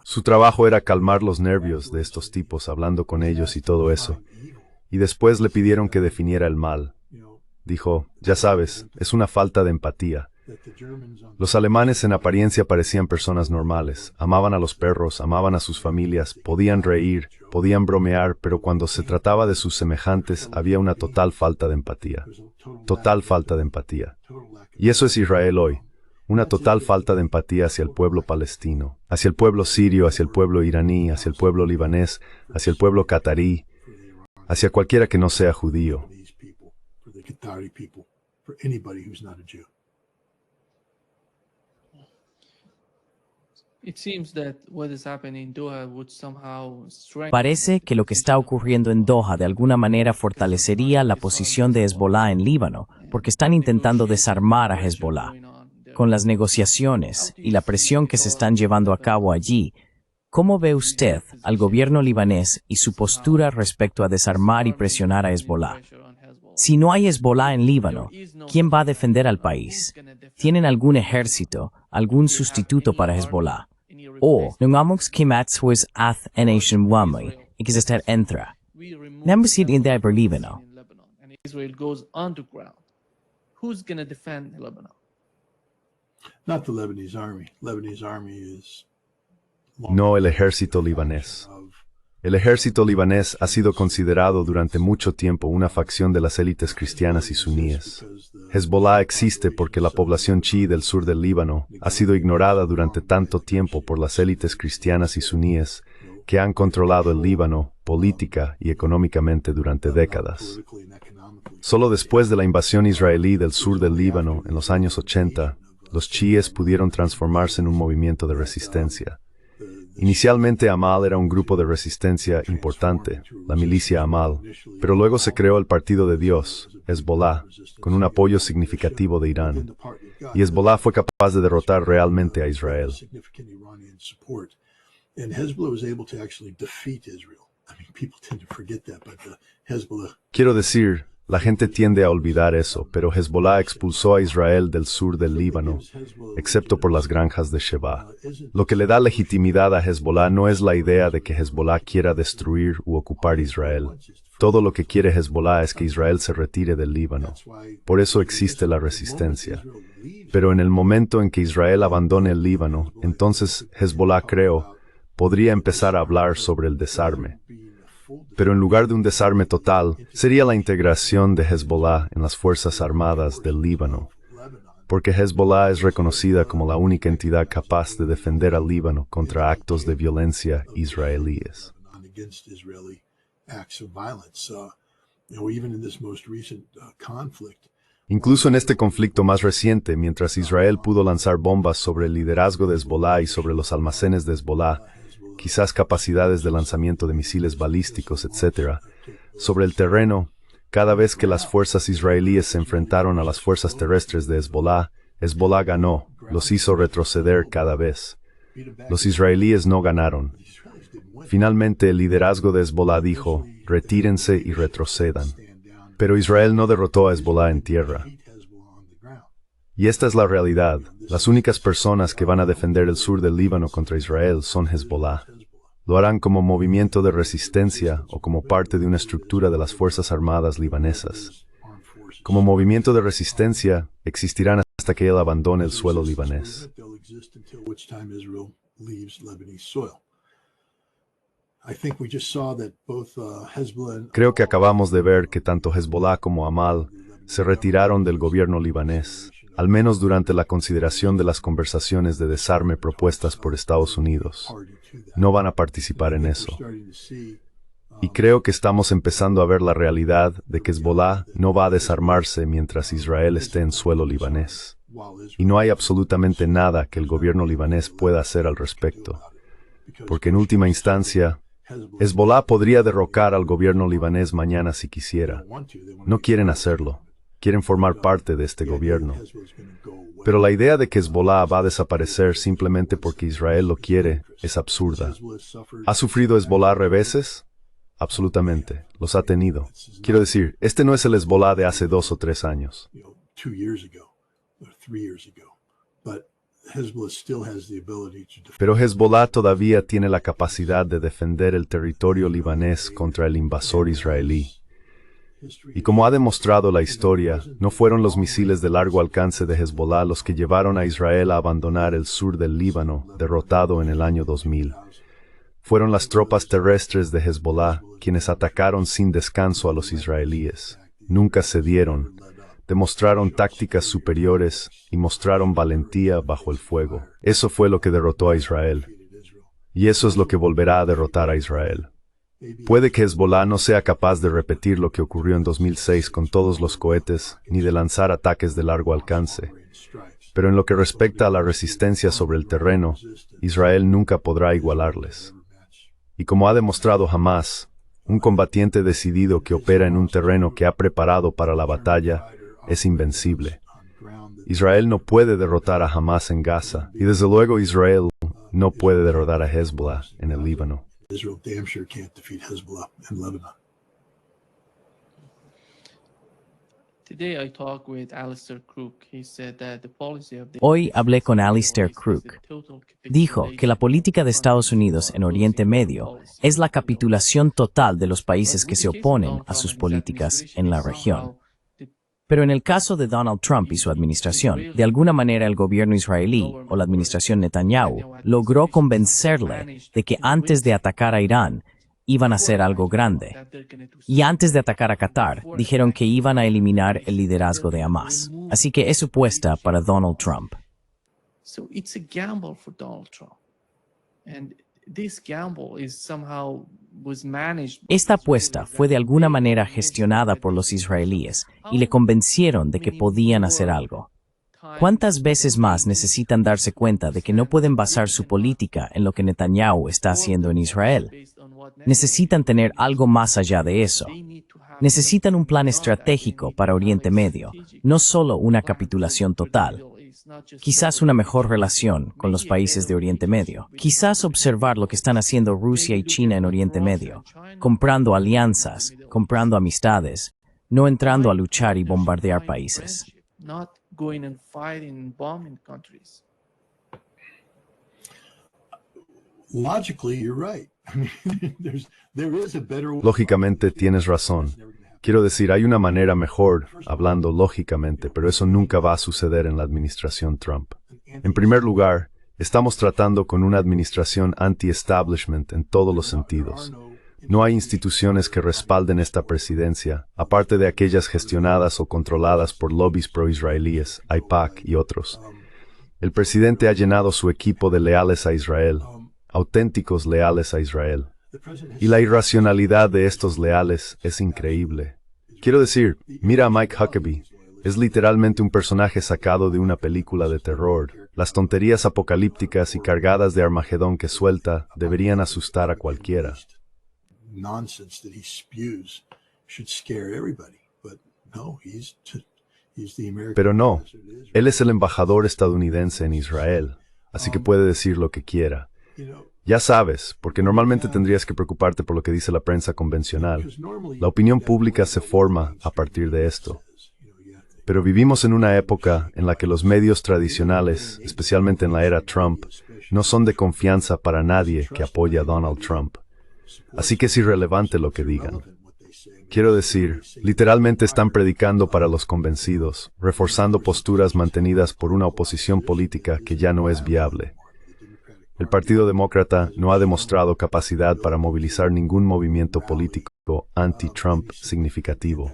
Su trabajo era calmar los nervios de estos tipos, hablando con ellos y todo eso. Y después le pidieron que definiera el mal. Dijo, ya sabes, es una falta de empatía. Los alemanes en apariencia parecían personas normales, amaban a los perros, amaban a sus familias, podían reír, podían bromear, pero cuando se trataba de sus semejantes había una total falta de empatía. Total falta de empatía. Y eso es Israel hoy. Una total falta de empatía hacia el pueblo palestino, hacia el pueblo sirio, hacia el pueblo iraní, hacia el pueblo libanés, hacia el pueblo catarí, hacia cualquiera que no sea judío. Parece que lo que está ocurriendo en Doha de alguna manera fortalecería la posición de Hezbollah en Líbano, porque están intentando desarmar a Hezbollah. Con las negociaciones y la presión que se están llevando a cabo allí, ¿cómo ve usted al gobierno libanés y su postura respecto a desarmar y presionar a Hezbollah? Si no hay Hezbollah en Líbano, ¿quién va a defender al país? ¿Tienen algún ejército, algún sustituto para Hezbollah? O, nungamos kimats huis ath nation wami, exister entra. Nembusid in the Líbano. Israel goes underground. Who's going to defend Lebanon? Not the Lebanese army. Lebanese army is No el ejército libanés. El ejército libanés ha sido considerado durante mucho tiempo una facción de las élites cristianas y suníes. Hezbollah existe porque la población chií del sur del Líbano ha sido ignorada durante tanto tiempo por las élites cristianas y suníes que han controlado el Líbano política y económicamente durante décadas. Solo después de la invasión israelí del sur del Líbano en los años 80, los chiíes pudieron transformarse en un movimiento de resistencia. Inicialmente Amal era un grupo de resistencia importante, la milicia Amal, pero luego se creó el Partido de Dios, Hezbollah, con un apoyo significativo de Irán, y Hezbollah fue capaz de derrotar realmente a Israel. Quiero decir, la gente tiende a olvidar eso, pero Hezbollah expulsó a Israel del sur del Líbano, excepto por las granjas de Sheba. Lo que le da legitimidad a Hezbollah no es la idea de que Hezbollah quiera destruir u ocupar Israel. Todo lo que quiere Hezbollah es que Israel se retire del Líbano. Por eso existe la resistencia. Pero en el momento en que Israel abandone el Líbano, entonces Hezbollah, creo, podría empezar a hablar sobre el desarme. Pero en lugar de un desarme total, sería la integración de Hezbollah en las Fuerzas Armadas del Líbano, porque Hezbollah es reconocida como la única entidad capaz de defender al Líbano contra actos de violencia israelíes. Incluso en este conflicto más reciente, mientras Israel pudo lanzar bombas sobre el liderazgo de Hezbollah y sobre los almacenes de Hezbollah, quizás capacidades de lanzamiento de misiles balísticos, etc., sobre el terreno, cada vez que las fuerzas israelíes se enfrentaron a las fuerzas terrestres de Hezbollah, Hezbollah ganó, los hizo retroceder cada vez. Los israelíes no ganaron. Finalmente, el liderazgo de Hezbollah dijo, retírense y retrocedan. Pero Israel no derrotó a Hezbollah en tierra. Y esta es la realidad. Las únicas personas que van a defender el sur del Líbano contra Israel son Hezbollah. Lo harán como movimiento de resistencia o como parte de una estructura de las Fuerzas Armadas libanesas. Como movimiento de resistencia, existirán hasta que él abandone el suelo libanés. Creo que acabamos de ver que tanto Hezbollah como Amal se retiraron del gobierno libanés, al menos durante la consideración de las conversaciones de desarme propuestas por Estados Unidos. No van a participar en eso. Y creo que estamos empezando a ver la realidad de que Hezbollah no va a desarmarse mientras Israel esté en suelo libanés. Y no hay absolutamente nada que el gobierno libanés pueda hacer al respecto. Porque en última instancia, Hezbollah podría derrocar al gobierno libanés mañana si quisiera. No quieren hacerlo. Quieren formar parte de este gobierno. Pero la idea de que Hezbollah va a desaparecer simplemente porque Israel lo quiere es absurda. ¿Ha sufrido Hezbollah reveses? Absolutamente. Los ha tenido. Quiero decir, este no es el Hezbollah de hace 2 o 3 años. Pero Hezbollah todavía tiene la capacidad de defender el territorio libanés contra el invasor israelí. Y como ha demostrado la historia, no fueron los misiles de largo alcance de Hezbollah los que llevaron a Israel a abandonar el sur del Líbano, derrotado en el año 2000. Fueron las tropas terrestres de Hezbollah quienes atacaron sin descanso a los israelíes. Nunca cedieron, demostraron tácticas superiores y mostraron valentía bajo el fuego. Eso fue lo que derrotó a Israel. Y eso es lo que volverá a derrotar a Israel. Puede que Hezbollah no sea capaz de repetir lo que ocurrió en 2006 con todos los cohetes, ni de lanzar ataques de largo alcance. Pero en lo que respecta a la resistencia sobre el terreno, Israel nunca podrá igualarles. Y como ha demostrado Hamás, un combatiente decidido que opera en un terreno que ha preparado para la batalla es invencible. Israel no puede derrotar a Hamás en Gaza, y desde luego Israel no puede derrotar a Hezbollah en el Líbano. Israel damn sure can't defeat Hezbollah in Lebanon. Today I talked with Alistair Crook. He said that the policy of the Hoy hablé con Alistair Crook. Dijo que la política de Estados Unidos en Oriente Medio es la capitulación total de los países que se oponen a sus políticas en la región. Pero en el caso de Donald Trump y su administración, de alguna manera el gobierno israelí o la administración Netanyahu logró convencerle de que antes de atacar a Irán, iban a hacer algo grande. Y antes de atacar a Qatar, dijeron que iban a eliminar el liderazgo de Hamás. Así que es supuesta para Donald Trump. So it's a gamble for Donald Trump. And this gamble is somehow was managed. Esta apuesta fue de alguna manera gestionada por los israelíes y le convencieron de que podían hacer algo. ¿Cuántas veces más necesitan darse cuenta de que no pueden basar su política en lo que Netanyahu está haciendo en Israel? Necesitan tener algo más allá de eso. Necesitan un plan estratégico para Oriente Medio, no solo una capitulación total. Quizás una mejor relación con los países de Oriente Medio. Quizás observar lo que están haciendo Rusia y China en Oriente Medio, comprando alianzas, comprando amistades, no entrando a luchar y bombardear países. Not going and fighting and bombing countries. Logically, you're right. Lógicamente tienes razón. Quiero decir, hay una manera mejor, hablando lógicamente, pero eso nunca va a suceder en la administración Trump. En primer lugar, estamos tratando con una administración anti-establishment en todos los sentidos. No hay instituciones que respalden esta presidencia, aparte de aquellas gestionadas o controladas por lobbies pro-israelíes, AIPAC y otros. El presidente ha llenado su equipo de leales a Israel, auténticos leales a Israel. Y la irracionalidad de estos leales es increíble. Quiero decir, mira a Mike Huckabee. Es literalmente un personaje sacado de una película de terror. Las tonterías apocalípticas y cargadas de Armagedón que suelta deberían asustar a cualquiera. Pero no, él es el embajador estadounidense en Israel, así que puede decir lo que quiera. Ya sabes, porque normalmente tendrías que preocuparte por lo que dice la prensa convencional. La opinión pública se forma a partir de esto. Pero vivimos en una época en la que los medios tradicionales, especialmente en la era Trump, no son de confianza para nadie que apoya a Donald Trump. Así que es irrelevante lo que digan. Quiero decir, literalmente están predicando para los convencidos, reforzando posturas mantenidas por una oposición política que ya no es viable. El Partido Demócrata no ha demostrado capacidad para movilizar ningún movimiento político anti-Trump significativo.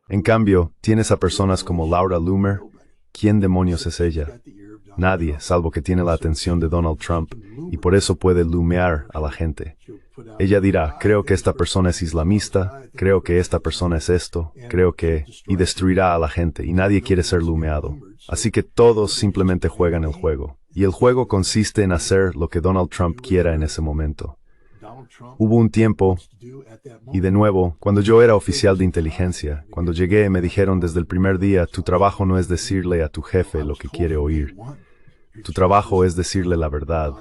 En cambio, tienes a personas como Laura Loomer. ¿Quién demonios es ella? Nadie, salvo que tiene la atención de Donald Trump, y por eso puede lumear a la gente. Ella dirá, creo que esta persona es islamista, creo que esta persona es esto, creo que... y destruirá a la gente, y nadie quiere ser lumeado. Así que todos simplemente juegan el juego. Y el juego consiste en hacer lo que Donald Trump quiera en ese momento. Hubo un tiempo, y de nuevo, cuando yo era oficial de inteligencia, cuando llegué me dijeron desde el primer día, tu trabajo no es decirle a tu jefe lo que quiere oír. Tu trabajo es decirle la verdad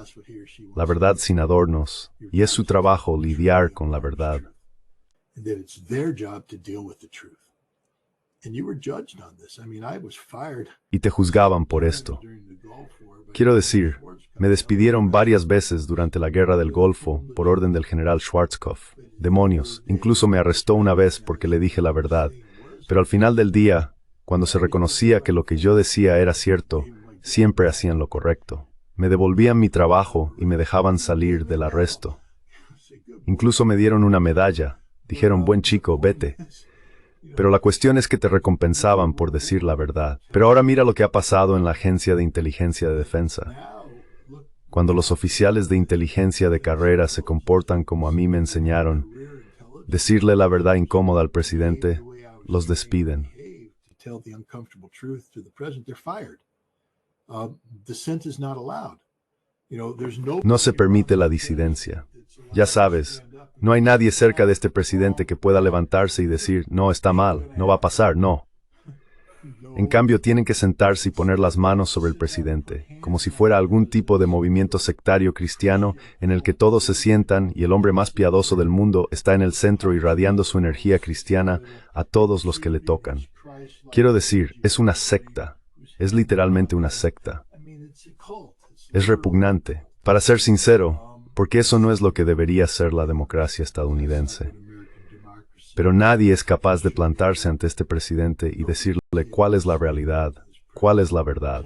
sin adornos, y es su trabajo lidiar con la verdad. Y te juzgaban por esto. Quiero decir, me despidieron varias veces durante la Guerra del Golfo por orden del general Schwarzkopf. Demonios, incluso me arrestó una vez porque le dije la verdad. Pero al final del día, cuando se reconocía que lo que yo decía era cierto, siempre hacían lo correcto. Me devolvían mi trabajo y me dejaban salir del arresto. Incluso me dieron una medalla. Dijeron, buen chico, vete. Pero la cuestión es que te recompensaban por decir la verdad. Pero ahora mira lo que ha pasado en la Agencia de Inteligencia de Defensa. Cuando los oficiales de inteligencia de carrera se comportan como a mí me enseñaron, decirle la verdad incómoda al presidente, los despiden. No se permite la disidencia. Ya sabes, no hay nadie cerca de este presidente que pueda levantarse y decir, no, está mal, no va a pasar, no. En cambio, tienen que sentarse y poner las manos sobre el presidente, como si fuera algún tipo de movimiento sectario cristiano en el que todos se sientan y el hombre más piadoso del mundo está en el centro irradiando su energía cristiana a todos los que le tocan. Quiero decir, es una secta. Es literalmente una secta. Es repugnante. Para ser sincero, porque eso no es lo que debería ser la democracia estadounidense. Pero nadie es capaz de plantarse ante este presidente y decirle cuál es la realidad, cuál es la verdad.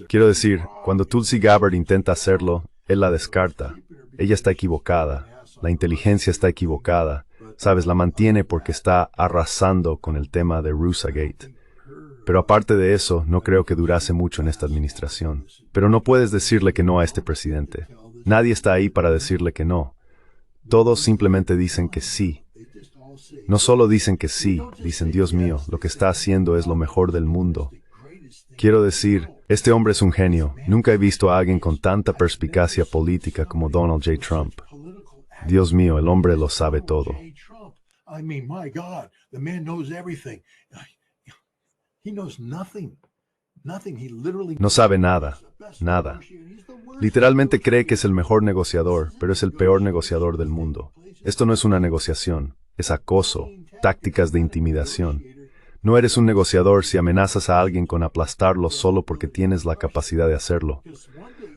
Quiero decir, cuando Tulsi Gabbard intenta hacerlo, él la descarta. Ella está equivocada, la inteligencia está equivocada, sabes, la mantiene porque está arrasando con el tema de Russiagate. Pero aparte de eso, no creo que durase mucho en esta administración. Pero no puedes decirle que no a este presidente. Nadie está ahí para decirle que no. Todos simplemente dicen que sí. No solo dicen que sí, dicen, Dios mío, lo que está haciendo es lo mejor del mundo. Quiero decir, este hombre es un genio. Nunca he visto a alguien con tanta perspicacia política como Donald J. Trump. Dios mío, el hombre lo sabe todo. No sabe nada, nada. Literalmente cree que es el mejor negociador, pero es el peor negociador del mundo. Esto no es una negociación, es acoso, tácticas de intimidación. No eres un negociador si amenazas a alguien con aplastarlo solo porque tienes la capacidad de hacerlo.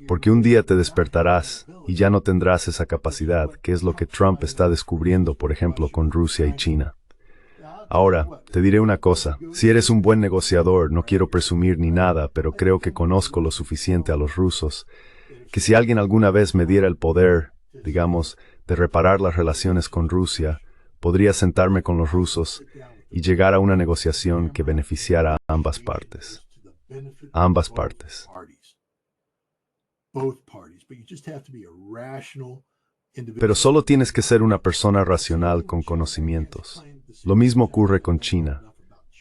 Porque un día te despertarás y ya no tendrás esa capacidad, que es lo que Trump está descubriendo, por ejemplo, con Rusia y China. Ahora, te diré una cosa, si eres un buen negociador, no quiero presumir ni nada, pero creo que conozco lo suficiente a los rusos, que si alguien alguna vez me diera el poder, digamos, de reparar las relaciones con Rusia, podría sentarme con los rusos y llegar a una negociación que beneficiara a ambas partes. A ambas partes. Pero solo tienes que ser una persona racional con conocimientos. Lo mismo ocurre con China.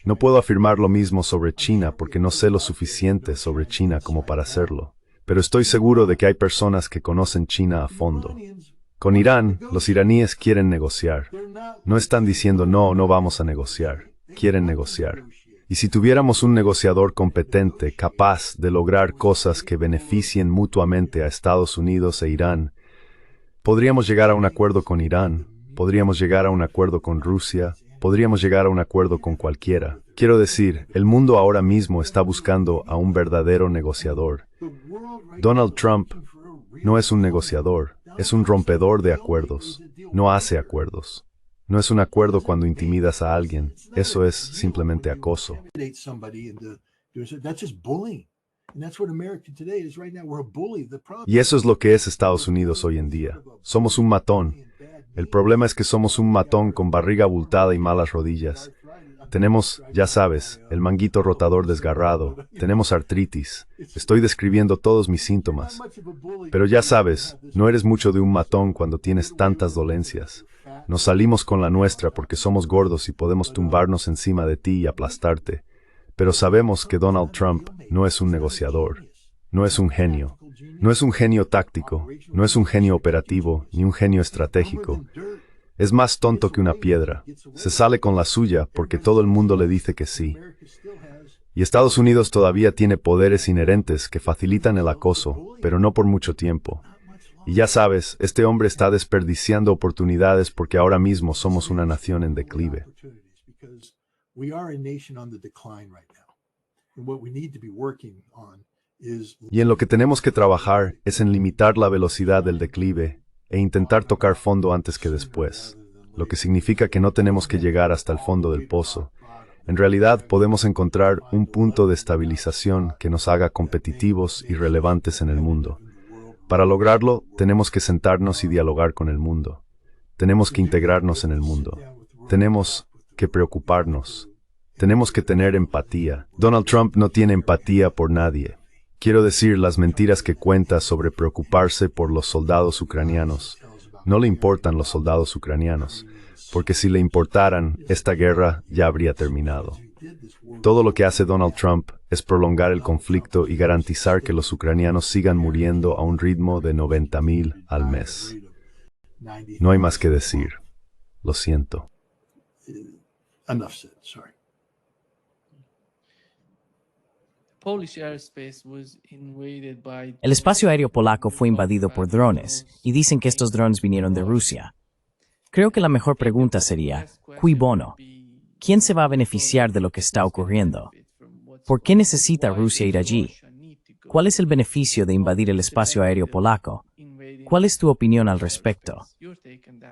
No puedo afirmar lo mismo sobre China porque no sé lo suficiente sobre China como para hacerlo. Pero estoy seguro de que hay personas que conocen China a fondo. Con Irán, los iraníes quieren negociar. No están diciendo no, no vamos a negociar. Quieren negociar. Y si tuviéramos un negociador competente, capaz de lograr cosas que beneficien mutuamente a Estados Unidos e Irán, podríamos llegar a un acuerdo con Irán, podríamos llegar a un acuerdo con Rusia, podríamos llegar a un acuerdo con cualquiera. Quiero decir, el mundo ahora mismo está buscando a un verdadero negociador. Donald Trump no es un negociador, es un rompedor de acuerdos. No hace acuerdos. No es un acuerdo cuando intimidas a alguien. Eso es simplemente acoso. Y eso es lo que es Estados Unidos hoy en día. Somos un matón. El problema es que somos un matón con barriga abultada y malas rodillas. Tenemos, ya sabes, el manguito rotador desgarrado. Tenemos artritis. Estoy describiendo todos mis síntomas. Pero ya sabes, no eres mucho de un matón cuando tienes tantas dolencias. Nos salimos con la nuestra porque somos gordos y podemos tumbarnos encima de ti y aplastarte. Pero sabemos que Donald Trump no es un negociador. No es un genio. No es un genio táctico. No es un genio operativo, ni un genio estratégico. Es más tonto que una piedra. Se sale con la suya porque todo el mundo le dice que sí. Y Estados Unidos todavía tiene poderes inherentes que facilitan el acoso, pero no por mucho tiempo. Y ya sabes, este hombre está desperdiciando oportunidades porque ahora mismo somos una nación en declive. Y en lo que tenemos que trabajar es en limitar la velocidad del declive e intentar tocar fondo antes que después, lo que significa que no tenemos que llegar hasta el fondo del pozo. En realidad podemos encontrar un punto de estabilización que nos haga competitivos y relevantes en el mundo. Para lograrlo, tenemos que sentarnos y dialogar con el mundo. Tenemos que integrarnos en el mundo. Tenemos que preocuparnos. Tenemos que tener empatía. Donald Trump no tiene empatía por nadie. Quiero decir, las mentiras que cuenta sobre preocuparse por los soldados ucranianos. No le importan los soldados ucranianos, porque si le importaran, esta guerra ya habría terminado. Todo lo que hace Donald Trump es prolongar el conflicto y garantizar que los ucranianos sigan muriendo a un ritmo de 90,000 al mes. No hay más que decir. Lo siento. El espacio aéreo polaco fue invadido por drones, y dicen que estos drones vinieron de Rusia. Creo que la mejor pregunta sería, ¿cui bono? ¿Quién se va a beneficiar de lo que está ocurriendo? ¿Por qué necesita Rusia ir allí? ¿Cuál es el beneficio de invadir el espacio aéreo polaco? ¿Cuál es tu opinión al respecto?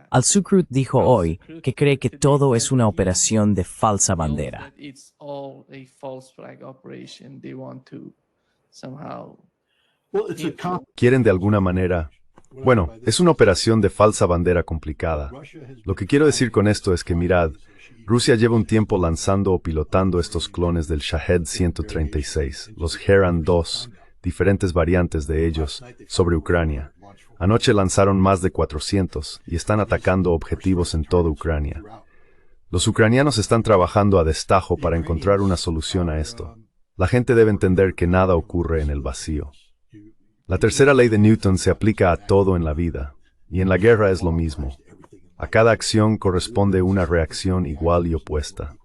Al-Sukrut dijo hoy que cree que todo es una operación de falsa bandera. Quieren de alguna manera... Bueno, es una operación de falsa bandera complicada. Lo que quiero decir con esto es que, mirad, Rusia lleva un tiempo lanzando o pilotando estos clones del Shahed 136, los Heran 2, diferentes variantes de ellos, sobre Ucrania. Anoche lanzaron más de 400 y están atacando objetivos en toda Ucrania. Los ucranianos están trabajando a destajo para encontrar una solución a esto. La gente debe entender que nada ocurre en el vacío. La tercera ley de Newton se aplica a todo en la vida, y en la guerra es lo mismo. A cada acción corresponde una reacción igual y opuesta.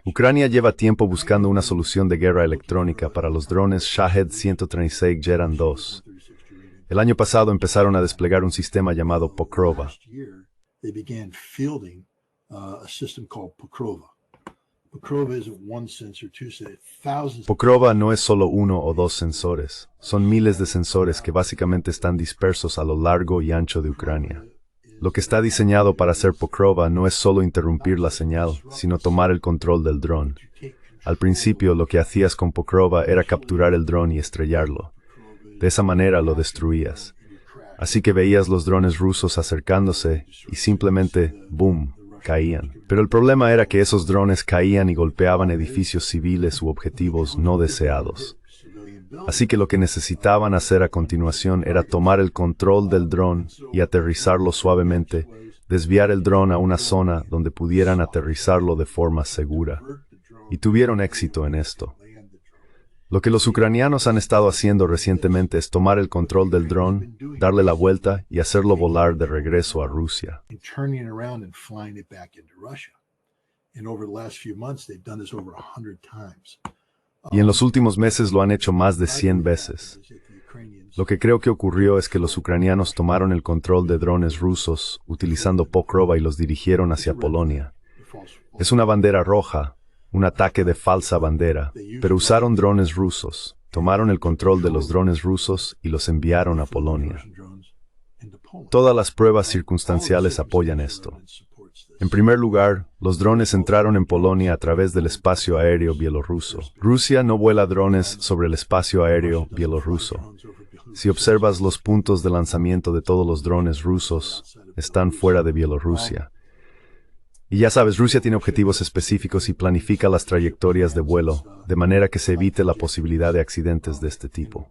Ucrania lleva tiempo buscando una solución de guerra electrónica para los drones Shahed 136 Geran 2. El año pasado empezaron a desplegar un sistema llamado Pokrova. a system called Pokrova. Pokrova isn't one sensor, two sensors, thousands. Pokrova no es solo uno o dos sensores, son miles de sensores que básicamente están dispersos a lo largo y ancho de Ucrania. Lo que está diseñado para hacer Pokrova no es solo interrumpir la señal, sino tomar el control del dron. Al principio lo que hacías con Pokrova era capturar el dron y estrellarlo. De esa manera lo destruías. Así que veías los drones rusos acercándose y simplemente, ¡boom!, caían. Pero el problema era que esos drones caían y golpeaban edificios civiles u objetivos no deseados. Así que lo que necesitaban hacer a continuación era tomar el control del dron y aterrizarlo suavemente, desviar el dron a una zona donde pudieran aterrizarlo de forma segura. Y tuvieron éxito en esto. Lo que los ucranianos han estado haciendo recientemente es tomar el control del dron, darle la vuelta y hacerlo volar de regreso a Rusia. Y en los últimos meses lo han hecho más de 100 veces. Lo que creo que ocurrió es que los ucranianos tomaron el control de drones rusos, utilizando Pokrova y los dirigieron hacia Polonia. Es una bandera roja, un ataque de falsa bandera, pero usaron drones rusos, tomaron el control de los drones rusos y los enviaron a Polonia. Todas las pruebas circunstanciales apoyan esto. En primer lugar, los drones entraron en Polonia a través del espacio aéreo bielorruso. Rusia no vuela drones sobre el espacio aéreo bielorruso. Si observas los puntos de lanzamiento de todos los drones rusos, están fuera de Bielorrusia. Y ya sabes, Rusia tiene objetivos específicos y planifica las trayectorias de vuelo, de manera que se evite la posibilidad de accidentes de este tipo.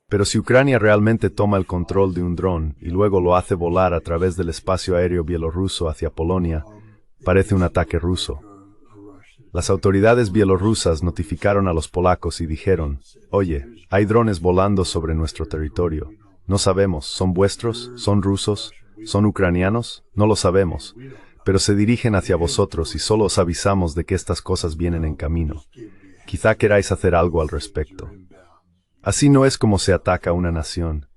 Pero si Ucrania realmente toma el control de un dron y luego lo hace volar a través del espacio aéreo bielorruso hacia Polonia, parece un ataque ruso. Las autoridades bielorrusas notificaron a los polacos y dijeron, oye, hay drones volando sobre nuestro territorio. No sabemos, ¿son vuestros? ¿Son rusos? ¿Son ucranianos? No lo sabemos. Pero se dirigen hacia vosotros y solo os avisamos de que estas cosas vienen en camino. Quizá queráis hacer algo al respecto. Así no es como se ataca una nación.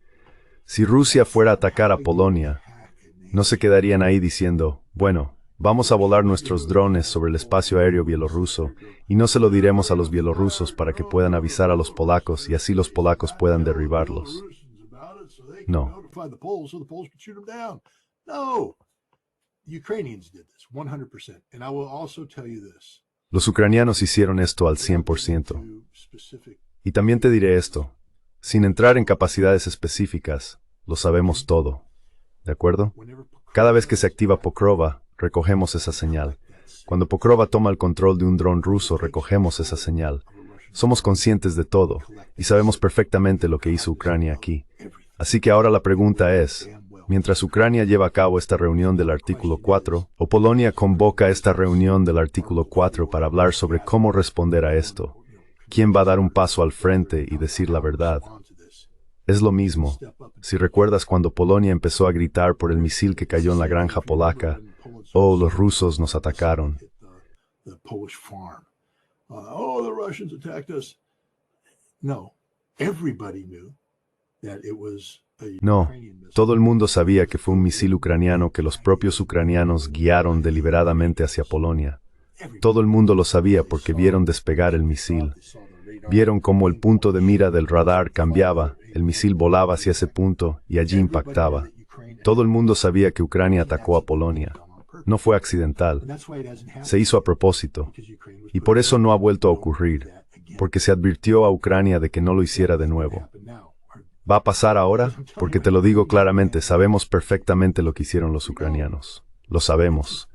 Si Rusia fuera a atacar a Polonia, no se quedarían ahí diciendo, bueno, vamos a volar nuestros drones sobre el espacio aéreo bielorruso y no se lo diremos a los bielorrusos para que puedan avisar a los polacos y así los polacos puedan derribarlos. No. Los ucranianos hicieron esto al 100%. Y también te diré esto, sin entrar en capacidades específicas, lo sabemos todo. ¿De acuerdo? Cada vez que se activa Pokrova, recogemos esa señal. Cuando Pokrova toma el control de un dron ruso, recogemos esa señal. Somos conscientes de todo y sabemos perfectamente lo que hizo Ucrania aquí. Así que ahora la pregunta es, mientras Ucrania lleva a cabo esta reunión del artículo 4, o Polonia convoca esta reunión del artículo 4 para hablar sobre cómo responder a esto, ¿quién va a dar un paso al frente y decir la verdad? Es lo mismo. Si recuerdas cuando Polonia empezó a gritar por el misil que cayó en la granja polaca, oh, los rusos nos atacaron. No, todo el mundo sabía que fue un misil ucraniano que los propios ucranianos guiaron deliberadamente hacia Polonia. Todo el mundo lo sabía porque vieron despegar el misil. Vieron cómo el punto de mira del radar cambiaba, el misil volaba hacia ese punto y allí impactaba. Todo el mundo sabía que Ucrania atacó a Polonia. No fue accidental. Se hizo a propósito. Y por eso no ha vuelto a ocurrir, porque se advirtió a Ucrania de que no lo hiciera de nuevo. ¿Va a pasar ahora? Porque te lo digo claramente, sabemos perfectamente lo que hicieron los ucranianos. Lo sabemos.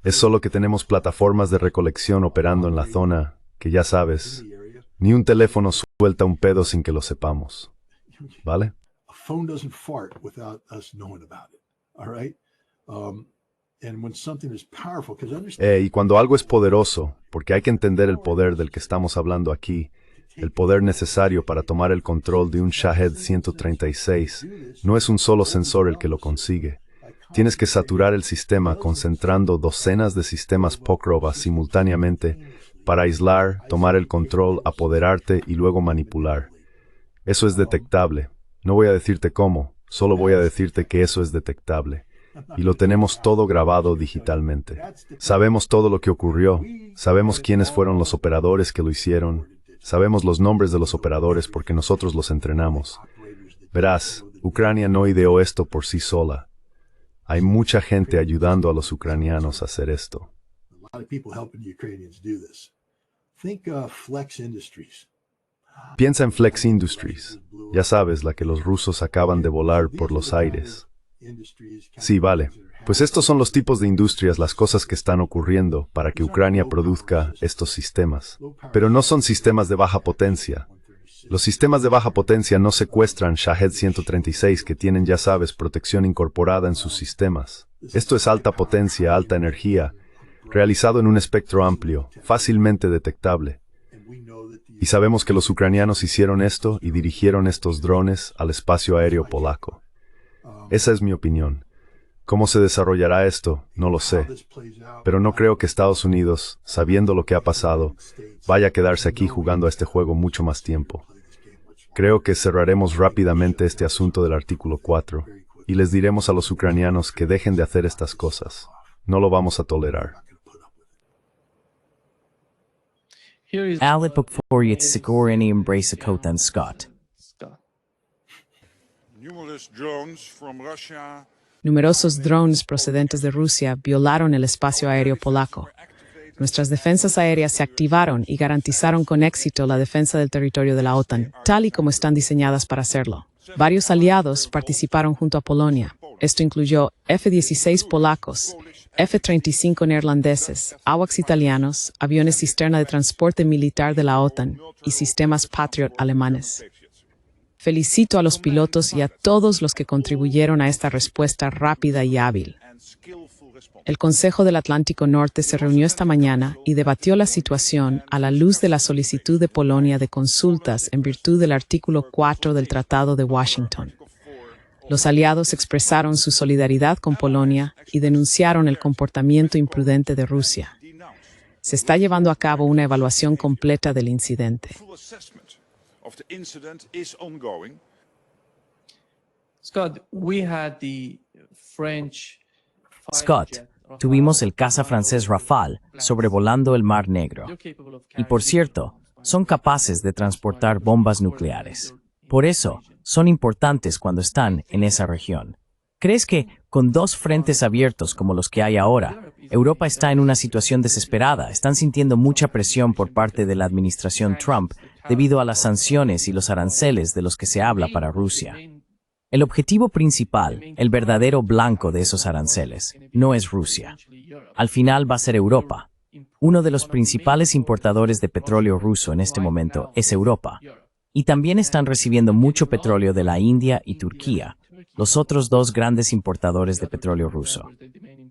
Es solo que tenemos plataformas de recolección operando en la zona, que ya sabes, ni un teléfono suelta un pedo sin que lo sepamos. ¿Vale? Y cuando algo es poderoso, porque hay que entender el poder del que estamos hablando aquí, el poder necesario para tomar el control de un Shahed 136, no es un solo sensor el que lo consigue. Tienes que saturar el sistema concentrando docenas de sistemas Pokrova simultáneamente para aislar, tomar el control, apoderarte y luego manipular. Eso es detectable. No voy a decirte cómo, solo voy a decirte que eso es detectable. Y lo tenemos todo grabado digitalmente. Sabemos todo lo que ocurrió. Sabemos quiénes fueron los operadores que lo hicieron. Sabemos los nombres de los operadores porque nosotros los entrenamos. Verás, Ucrania no ideó esto por sí sola. Hay mucha gente ayudando a los ucranianos a hacer esto. Piensa en Flex Industries. Ya sabes, la que los rusos acaban de volar por los aires. Sí, vale. Pues estos son los tipos de industrias, las cosas que están ocurriendo para que Ucrania produzca estos sistemas. Pero no son sistemas de baja potencia. Los sistemas de baja potencia no secuestran Shahed 136 que tienen, ya sabes, protección incorporada en sus sistemas. Esto es alta potencia, alta energía, realizado en un espectro amplio, fácilmente detectable. Y sabemos que los ucranianos hicieron esto y dirigieron estos drones al espacio aéreo polaco. Esa es mi opinión. ¿Cómo se desarrollará esto? No lo sé. Pero no creo que Estados Unidos, sabiendo lo que ha pasado, vaya a quedarse aquí jugando a este juego mucho más tiempo. Creo que cerraremos rápidamente este asunto del artículo 4 y les diremos a los ucranianos que dejen de hacer estas cosas. No lo vamos a tolerar. Ale pokforjet Sikorini embrace Kotan Scott. Numerous drones from Russia Numerosos drones procedentes de Rusia violaron el espacio aéreo polaco. Nuestras defensas aéreas se activaron y garantizaron con éxito la defensa del territorio de la OTAN, tal y como están diseñadas para hacerlo. Varios aliados participaron junto a Polonia. Esto incluyó F-16 polacos, F-35 neerlandeses, AWACS italianos, aviones cisterna de transporte militar de la OTAN y sistemas Patriot alemanes. Felicito a los pilotos y a todos los que contribuyeron a esta respuesta rápida y hábil. El Consejo del Atlántico Norte se reunió esta mañana y debatió la situación a la luz de la solicitud de Polonia de consultas en virtud del artículo 4 del Tratado de Washington. Los aliados expresaron su solidaridad con Polonia y denunciaron el comportamiento imprudente de Rusia. Se está llevando a cabo una evaluación completa del incidente. of the incident is ongoing. Scott, we had the French fighter Scott, jet, Rafale. tuvimos el caza francés Rafale sobrevolando el Mar Negro. Y por cierto, son capaces de transportar bombas nucleares. Por eso, son importantes cuando están en esa región. ¿Crees que, con dos frentes abiertos como los que hay ahora, Europa está en una situación desesperada? Están sintiendo mucha presión por parte de la administración Trump debido a las sanciones y los aranceles de los que se habla para Rusia. El objetivo principal, el verdadero blanco de esos aranceles, no es Rusia. Al final va a ser Europa. Uno de los principales importadores de petróleo ruso en este momento es Europa. Y también están recibiendo mucho petróleo de la India y Turquía, los otros dos grandes importadores de petróleo ruso.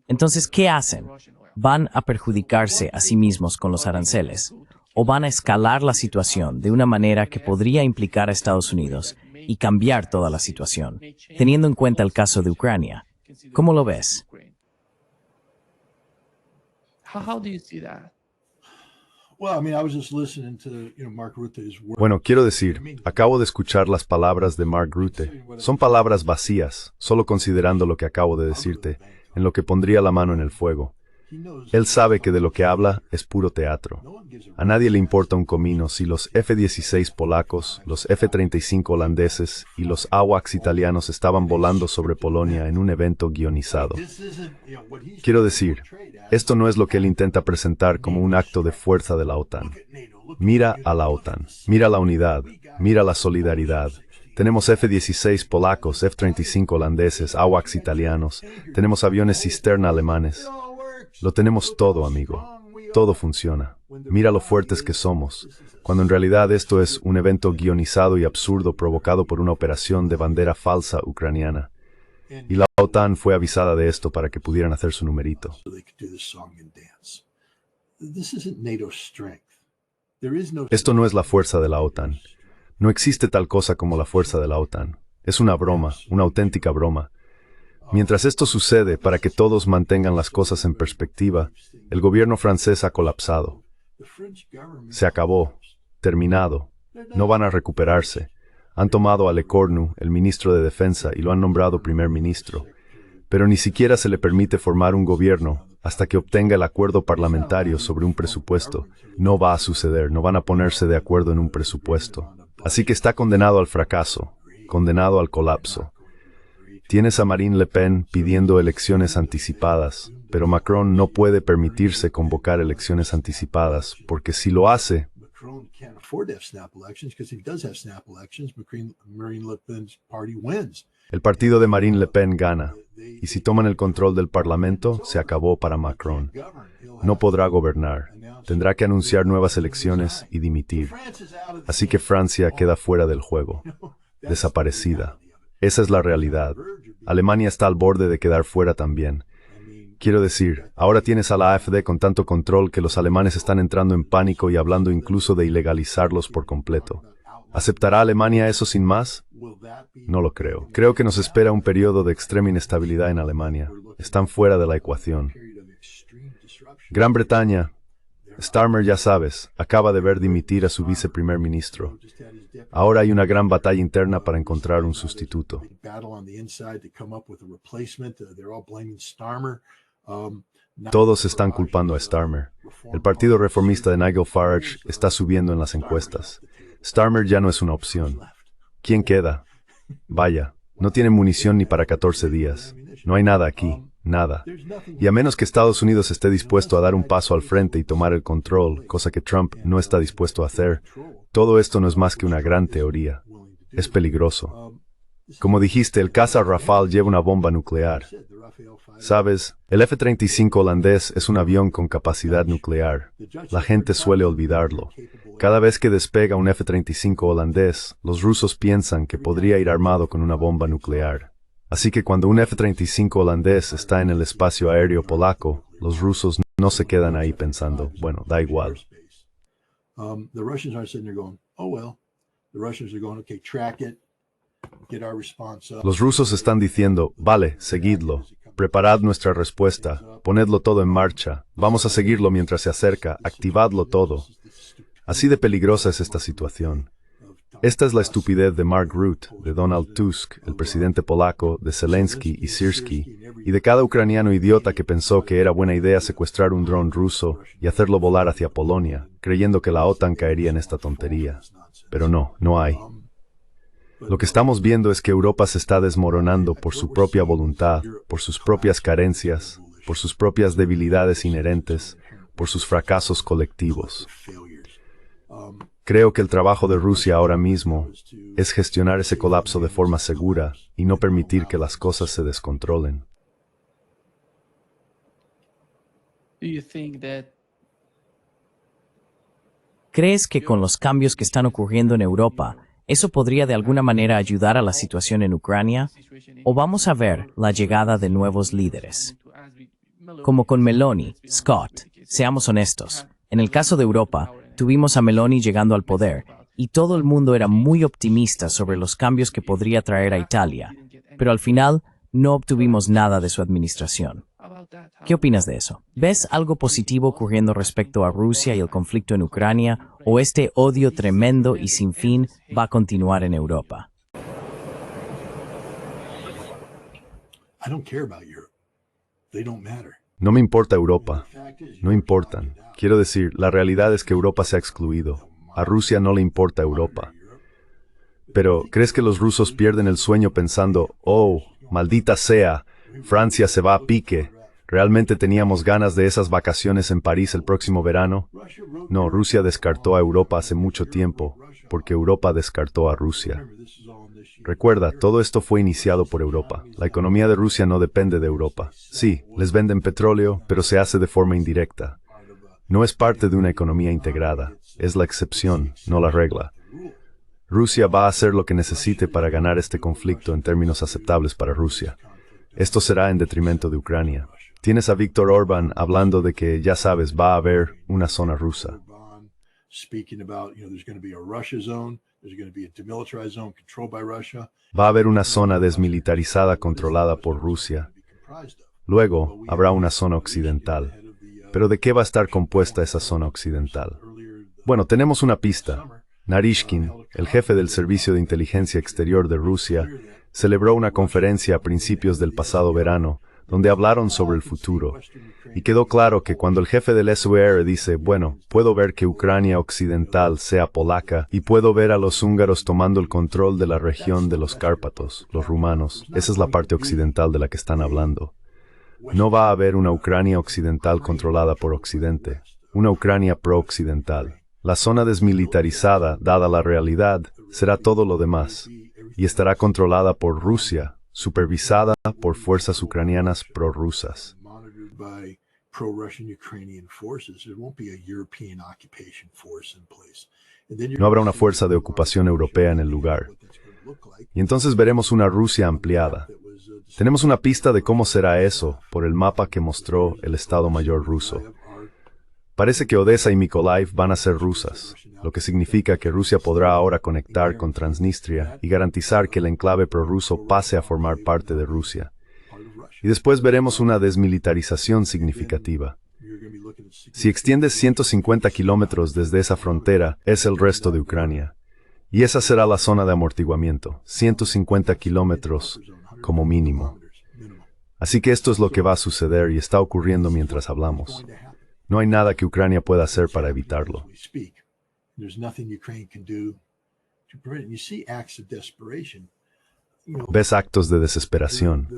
Entonces, ¿qué hacen? ¿Van a perjudicarse a sí mismos con los aranceles? ¿O van a escalar la situación de una manera que podría implicar a Estados Unidos y cambiar toda la situación, teniendo en cuenta el caso de Ucrania? ¿Cómo lo ves? How do you see that? Well, I mean, I was just listening to, Mark Rutte's words. Bueno, quiero decir, acabo de escuchar las palabras de Mark Rutte. Son palabras vacías, solo considerando lo que acabo de decirte, en lo que pondría la mano en el fuego. Él sabe que de lo que habla es puro teatro. A nadie le importa un comino si los F-16 polacos, los F-35 holandeses y los AWACS italianos estaban volando sobre Polonia en un evento guionizado. Quiero decir, esto no es lo que él intenta presentar como un acto de fuerza de la OTAN. Mira a la OTAN, mira la unidad, mira la solidaridad. Tenemos F-16 polacos, F-35 holandeses, AWACS italianos, tenemos aviones cisterna alemanes. Lo tenemos todo, amigo. Todo funciona. Mira lo fuertes que somos, cuando en realidad esto es un evento guionizado y absurdo provocado por una operación de bandera falsa ucraniana. Y la OTAN fue avisada de esto para que pudieran hacer su numerito. Esto no es la fuerza de la OTAN. No existe tal cosa como la fuerza de la OTAN. Es una broma, una auténtica broma. Mientras esto sucede, para que todos mantengan las cosas en perspectiva, el gobierno francés ha colapsado. Se acabó. Terminado. No van a recuperarse. Han tomado a Lecornu, el ministro de Defensa, y lo han nombrado primer ministro. Pero ni siquiera se le permite formar un gobierno hasta que obtenga el acuerdo parlamentario sobre un presupuesto. No va a suceder, no van a ponerse de acuerdo en un presupuesto. Así que está condenado al fracaso, condenado al colapso. Tienes a Marine Le Pen pidiendo elecciones anticipadas, pero Macron no puede permitirse convocar elecciones anticipadas, porque si lo hace, Macron can't afford to have snap elections because if he does have snap elections, Marine Le Pen's party wins. el partido de Marine Le Pen gana. Y si toman el control del Parlamento, se acabó para Macron. No podrá gobernar. Tendrá que anunciar nuevas elecciones y dimitir. Así que Francia queda fuera del juego. Desaparecida. Esa es la realidad. Alemania está al borde de quedar fuera también. Quiero decir, ahora tienes a la AfD con tanto control que los alemanes están entrando en pánico y hablando incluso de ilegalizarlos por completo. ¿Aceptará Alemania eso sin más? No lo creo. Creo que nos espera un periodo de extrema inestabilidad en Alemania. Están fuera de la ecuación. Gran Bretaña, Starmer, ya sabes, acaba de ver dimitir a su viceprimer ministro. Ahora hay una gran batalla interna para encontrar un sustituto. Todos están culpando a Starmer. El partido reformista de Nigel Farage está subiendo en las encuestas. Starmer ya no es una opción. ¿Quién queda? Vaya, no tiene munición ni para 14 días. No hay nada aquí, nada. Y a menos que Estados Unidos esté dispuesto a dar un paso al frente y tomar el control, cosa que Trump no está dispuesto a hacer, todo esto no es más que una gran teoría. Es peligroso. Como dijiste, el caza Rafale lleva una bomba nuclear. ¿Sabes? El F-35 holandés es un avión con capacidad nuclear. La gente suele olvidarlo. Cada vez que despega un F-35 holandés, los rusos piensan que podría ir armado con una bomba nuclear. Así que cuando un F-35 holandés está en el espacio aéreo polaco, los rusos no se quedan ahí pensando, bueno, da igual. Los rusos están diciendo, vale, seguidlo, preparad nuestra respuesta, ponedlo todo en marcha, vamos a seguirlo mientras se acerca, activadlo todo. Así de peligrosa es esta situación. Esta es la estupidez de Mark Rutte, de Donald Tusk, el presidente polaco, de Zelensky y Sirski, y de cada ucraniano idiota que pensó que era buena idea secuestrar un dron ruso y hacerlo volar hacia Polonia, creyendo que la OTAN caería en esta tontería. Pero no, no hay. Lo que estamos viendo es que Europa se está desmoronando por su propia voluntad, por sus propias carencias, por sus propias debilidades inherentes, por sus fracasos colectivos. Creo que el trabajo de Rusia ahora mismo es gestionar ese colapso de forma segura y no permitir que las cosas se descontrolen. ¿Crees que con los cambios que están ocurriendo en Europa, eso podría de alguna manera ayudar a la situación en Ucrania? ¿O vamos a ver la llegada de nuevos líderes? Como con Meloni, Scott, seamos honestos, en el caso de Europa, tuvimos a Meloni llegando al poder, y todo el mundo era muy optimista sobre los cambios que podría traer a Italia, pero al final no obtuvimos nada de su administración. ¿Qué opinas de eso? ¿Ves algo positivo ocurriendo respecto a Rusia y el conflicto en Ucrania, o este odio tremendo y sin fin va a continuar en Europa? No me importa Europa. No importan. Quiero decir, la realidad es que Europa se ha excluido. A Rusia no le importa Europa. Pero, ¿crees que los rusos pierden el sueño pensando, oh, maldita sea, Francia se va a pique? ¿Realmente teníamos ganas de esas vacaciones en París el próximo verano? No, Rusia descartó a Europa hace mucho tiempo, porque Europa descartó a Rusia. Recuerda, todo esto fue iniciado por Europa. La economía de Rusia no depende de Europa. Sí, les venden petróleo, pero se hace de forma indirecta. No es parte de una economía integrada. Es la excepción, no la regla. Rusia va a hacer lo que necesite para ganar este conflicto en términos aceptables para Rusia. Esto será en detrimento de Ucrania. Tienes a Viktor Orbán hablando de que, ya sabes, va a haber una zona rusa. Va a haber una zona desmilitarizada controlada por Rusia. Luego, habrá una zona occidental. ¿Pero de qué va a estar compuesta esa zona occidental? Bueno, tenemos una pista. Narishkin, el jefe del Servicio de Inteligencia Exterior de Rusia, celebró una conferencia a principios del pasado verano, donde hablaron sobre el futuro, y quedó claro que cuando el jefe del SVR dice, bueno, puedo ver que Ucrania occidental sea polaca, y puedo ver a los húngaros tomando el control de la región de los Cárpatos, los rumanos, esa es la parte occidental de la que están hablando. No va a haber una Ucrania occidental controlada por Occidente, una Ucrania pro-occidental. La zona desmilitarizada, dada la realidad, será todo lo demás, y estará controlada por Rusia, supervisada por fuerzas ucranianas prorrusas. No habrá una fuerza de ocupación europea en el lugar. Y entonces veremos una Rusia ampliada. Tenemos una pista de cómo será eso por el mapa que mostró el Estado Mayor ruso. Parece que Odessa y Mykolaiv van a ser rusas, lo que significa que Rusia podrá ahora conectar con Transnistria y garantizar que el enclave prorruso pase a formar parte de Rusia. Y después veremos una desmilitarización significativa. Si extiendes 150 kilómetros desde esa frontera, es el resto de Ucrania. Y esa será la zona de amortiguamiento, 150 kilómetros como mínimo. Así que esto es lo que va a suceder y está ocurriendo mientras hablamos. No hay nada que Ucrania pueda hacer para evitarlo. Ves actos de desesperación.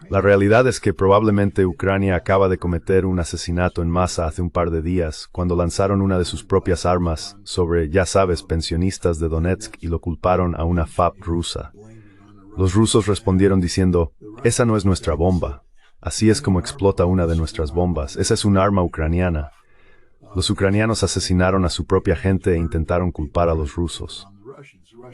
La realidad es que probablemente Ucrania acaba de cometer un asesinato en masa hace un par de días, cuando lanzaron una de sus propias armas sobre, ya sabes, pensionistas de Donetsk y lo culparon a una FAP rusa. Los rusos respondieron diciendo, esa no es nuestra bomba. Así es como explota una de nuestras bombas. Esa es un arma ucraniana. Los ucranianos asesinaron a su propia gente e intentaron culpar a los rusos.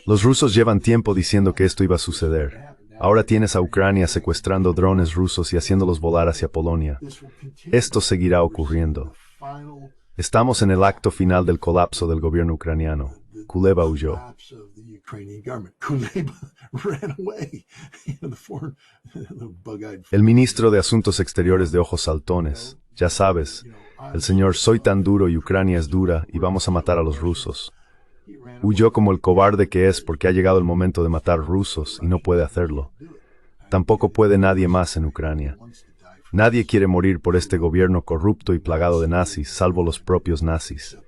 Los rusos llevan tiempo diciendo que esto iba a suceder. Ahora tienes a Ucrania secuestrando drones rusos y haciéndolos volar hacia Polonia. Esto seguirá ocurriendo. Estamos en el acto final del colapso del gobierno ucraniano. Kuleba huyó. El ministro de Asuntos Exteriores de ojos saltones, ya sabes, el señor soy tan duro y Ucrania es dura y vamos a matar a los rusos. Huyó como el cobarde que es porque ha llegado el momento de matar rusos y no puede hacerlo. Tampoco puede nadie más en Ucrania. Nadie quiere morir por este gobierno corrupto y plagado de nazis, salvo los propios nazis.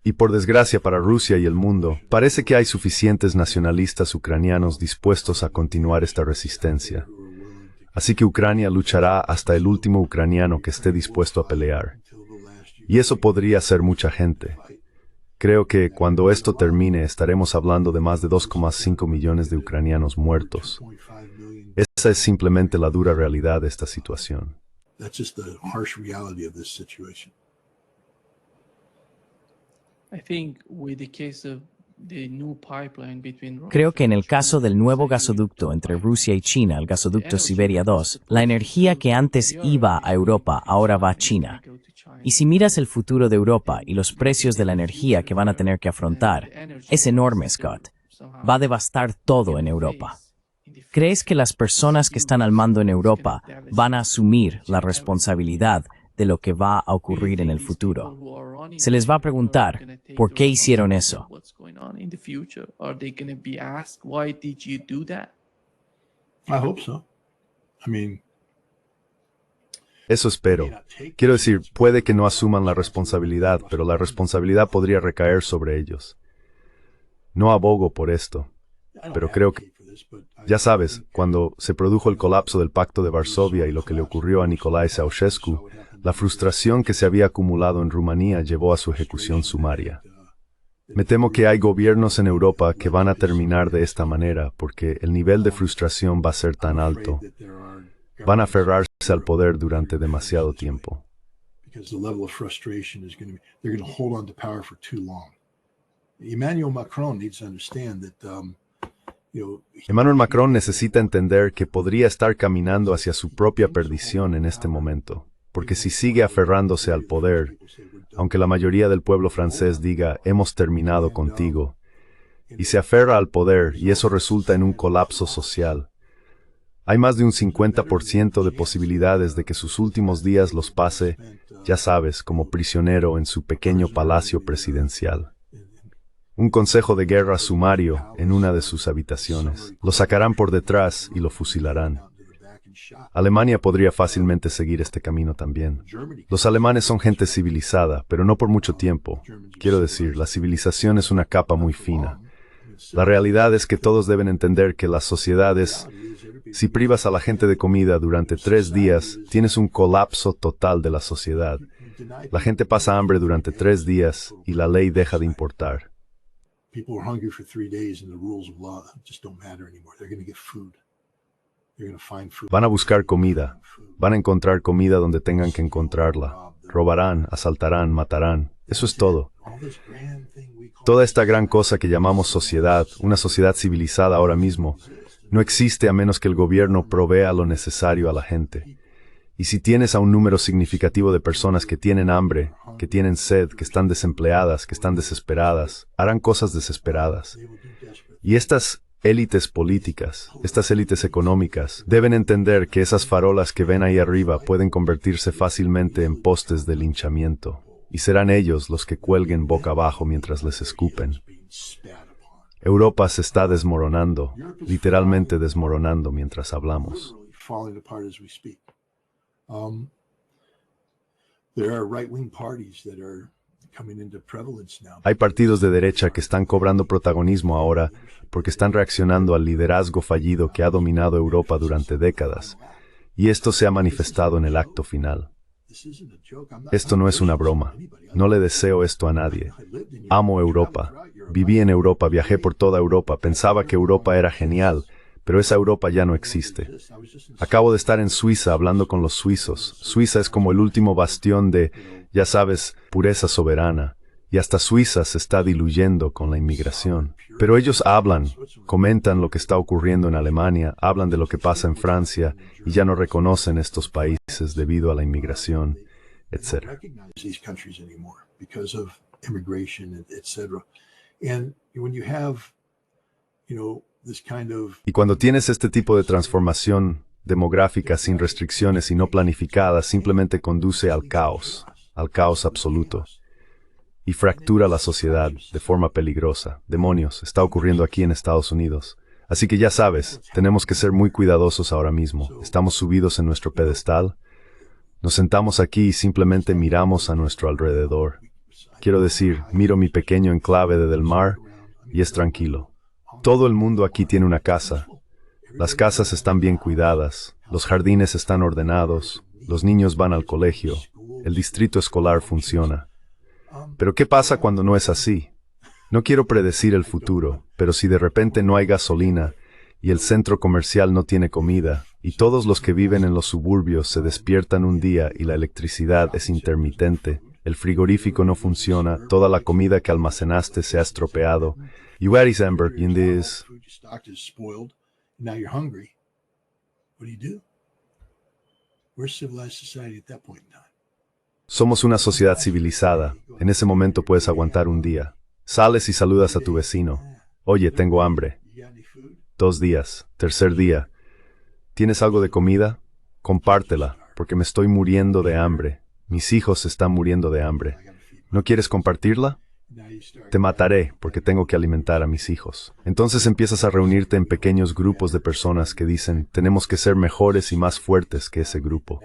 Y por desgracia para Rusia y el mundo, parece que hay suficientes nacionalistas ucranianos dispuestos a continuar esta resistencia. Así que Ucrania luchará hasta el último ucraniano que esté dispuesto a pelear. Y eso podría ser mucha gente. Creo que cuando esto termine estaremos hablando de más de 2,5 millones de ucranianos muertos. Esa es simplemente la dura realidad de esta situación. Creo que en el caso del nuevo gasoducto entre Rusia y China, el gasoducto Siberia 2, la energía que antes iba a Europa ahora va a China. Y si miras el futuro de Europa y los precios de la energía que van a tener que afrontar, es enorme, Scott. Va a devastar todo en Europa. ¿Crees que las personas que están al mando en Europa van a asumir la responsabilidad de lo que va a ocurrir en el futuro? Se les va a preguntar, ¿por qué hicieron eso? Eso espero. Quiero decir, puede que no asuman la responsabilidad, pero la responsabilidad podría recaer sobre ellos. No abogo por esto, pero creo que, ya sabes, cuando se produjo el colapso del Pacto de Varsovia y lo que le ocurrió a Nicolae Ceausescu, la frustración que se había acumulado en Rumanía llevó a su ejecución sumaria. Me temo que hay gobiernos en Europa que van a terminar de esta manera porque el nivel de frustración va a ser tan alto. Van a aferrarse al poder durante demasiado tiempo. Emmanuel Macron necesita entender que podría estar caminando hacia su propia perdición en este momento, porque si sigue aferrándose al poder, aunque la mayoría del pueblo francés diga hemos terminado contigo, y se aferra al poder y eso resulta en un colapso social, hay más de un 50% de posibilidades de que sus últimos días los pase, ya sabes, como prisionero en su pequeño palacio presidencial. Un consejo de guerra sumario en una de sus habitaciones. Lo sacarán por detrás y lo fusilarán. Alemania podría fácilmente seguir este camino también. Los alemanes son gente civilizada, pero no por mucho tiempo. Quiero decir, la civilización es una capa muy fina. La realidad es que todos deben entender que las sociedades, si privas a la gente de comida durante 3 días, tienes un colapso total de la sociedad. La gente pasa hambre durante 3 días y la ley deja de importar. People are hungry for 3 days and the rules of law just don't matter anymore. They're going to get food. They're going to find food. Van a buscar comida. Van a encontrar comida donde tengan que encontrarla. Robarán, asaltarán, matarán. Eso es todo. Toda esta gran cosa que llamamos sociedad, una sociedad civilizada ahora mismo, no existe a menos que el gobierno provea lo necesario a la gente. Y si tienes a un número significativo de personas que tienen hambre, que tienen sed, que están desempleadas, que están desesperadas, harán cosas desesperadas. Y estas élites políticas, estas élites económicas, deben entender que esas farolas que ven ahí arriba pueden convertirse fácilmente en postes de linchamiento. Y serán ellos los que cuelguen boca abajo mientras les escupen. Europa se está desmoronando, literalmente desmoronando mientras hablamos. Hay partidos de derecha que están cobrando protagonismo ahora porque están reaccionando al liderazgo fallido que ha dominado Europa durante décadas, y esto se ha manifestado en el acto final. Esto no es una broma. No le deseo esto a nadie. Amo Europa. Viví en Europa, viajé por toda Europa, pensaba que Europa era genial, pero esa Europa ya no existe. Acabo de estar en Suiza hablando con los suizos. Suiza es como el último bastión de, ya sabes, pureza soberana. Y hasta Suiza se está diluyendo con la inmigración. Pero ellos hablan, comentan lo que está ocurriendo en Alemania, hablan de lo que pasa en Francia, y ya no reconocen estos países debido a la inmigración, etc. Y cuando tienes este tipo de transformación demográfica sin restricciones y no planificada, simplemente conduce al caos absoluto. Y fractura la sociedad de forma peligrosa. Demonios, está ocurriendo aquí en Estados Unidos. Así que ya sabes, tenemos que ser muy cuidadosos ahora mismo. Estamos subidos en nuestro pedestal. Nos sentamos aquí y simplemente miramos a nuestro alrededor. Quiero decir, miro mi pequeño enclave de Del Mar y es tranquilo. Todo el mundo aquí tiene una casa. Las casas están bien cuidadas, los jardines están ordenados, los niños van al colegio, el distrito escolar funciona. Pero ¿qué pasa cuando no es así? No quiero predecir el futuro, pero si de repente no hay gasolina y el centro comercial no tiene comida, y todos los que viven en los suburbios se despiertan un día y la electricidad es intermitente, el frigorífico no funciona, toda la comida que almacenaste se ha estropeado, you are Isenberg in this. Somos una sociedad civilizada. En ese momento puedes aguantar un día. Sales y saludas a tu vecino. Oye, tengo hambre. 2 días. 3er día. ¿Tienes algo de comida? Compártela, porque me estoy muriendo de hambre. Mis hijos están muriendo de hambre. ¿No quieres compartirla? Te mataré, porque tengo que alimentar a mis hijos. Entonces empiezas a reunirte en pequeños grupos de personas que dicen, tenemos que ser mejores y más fuertes que ese grupo.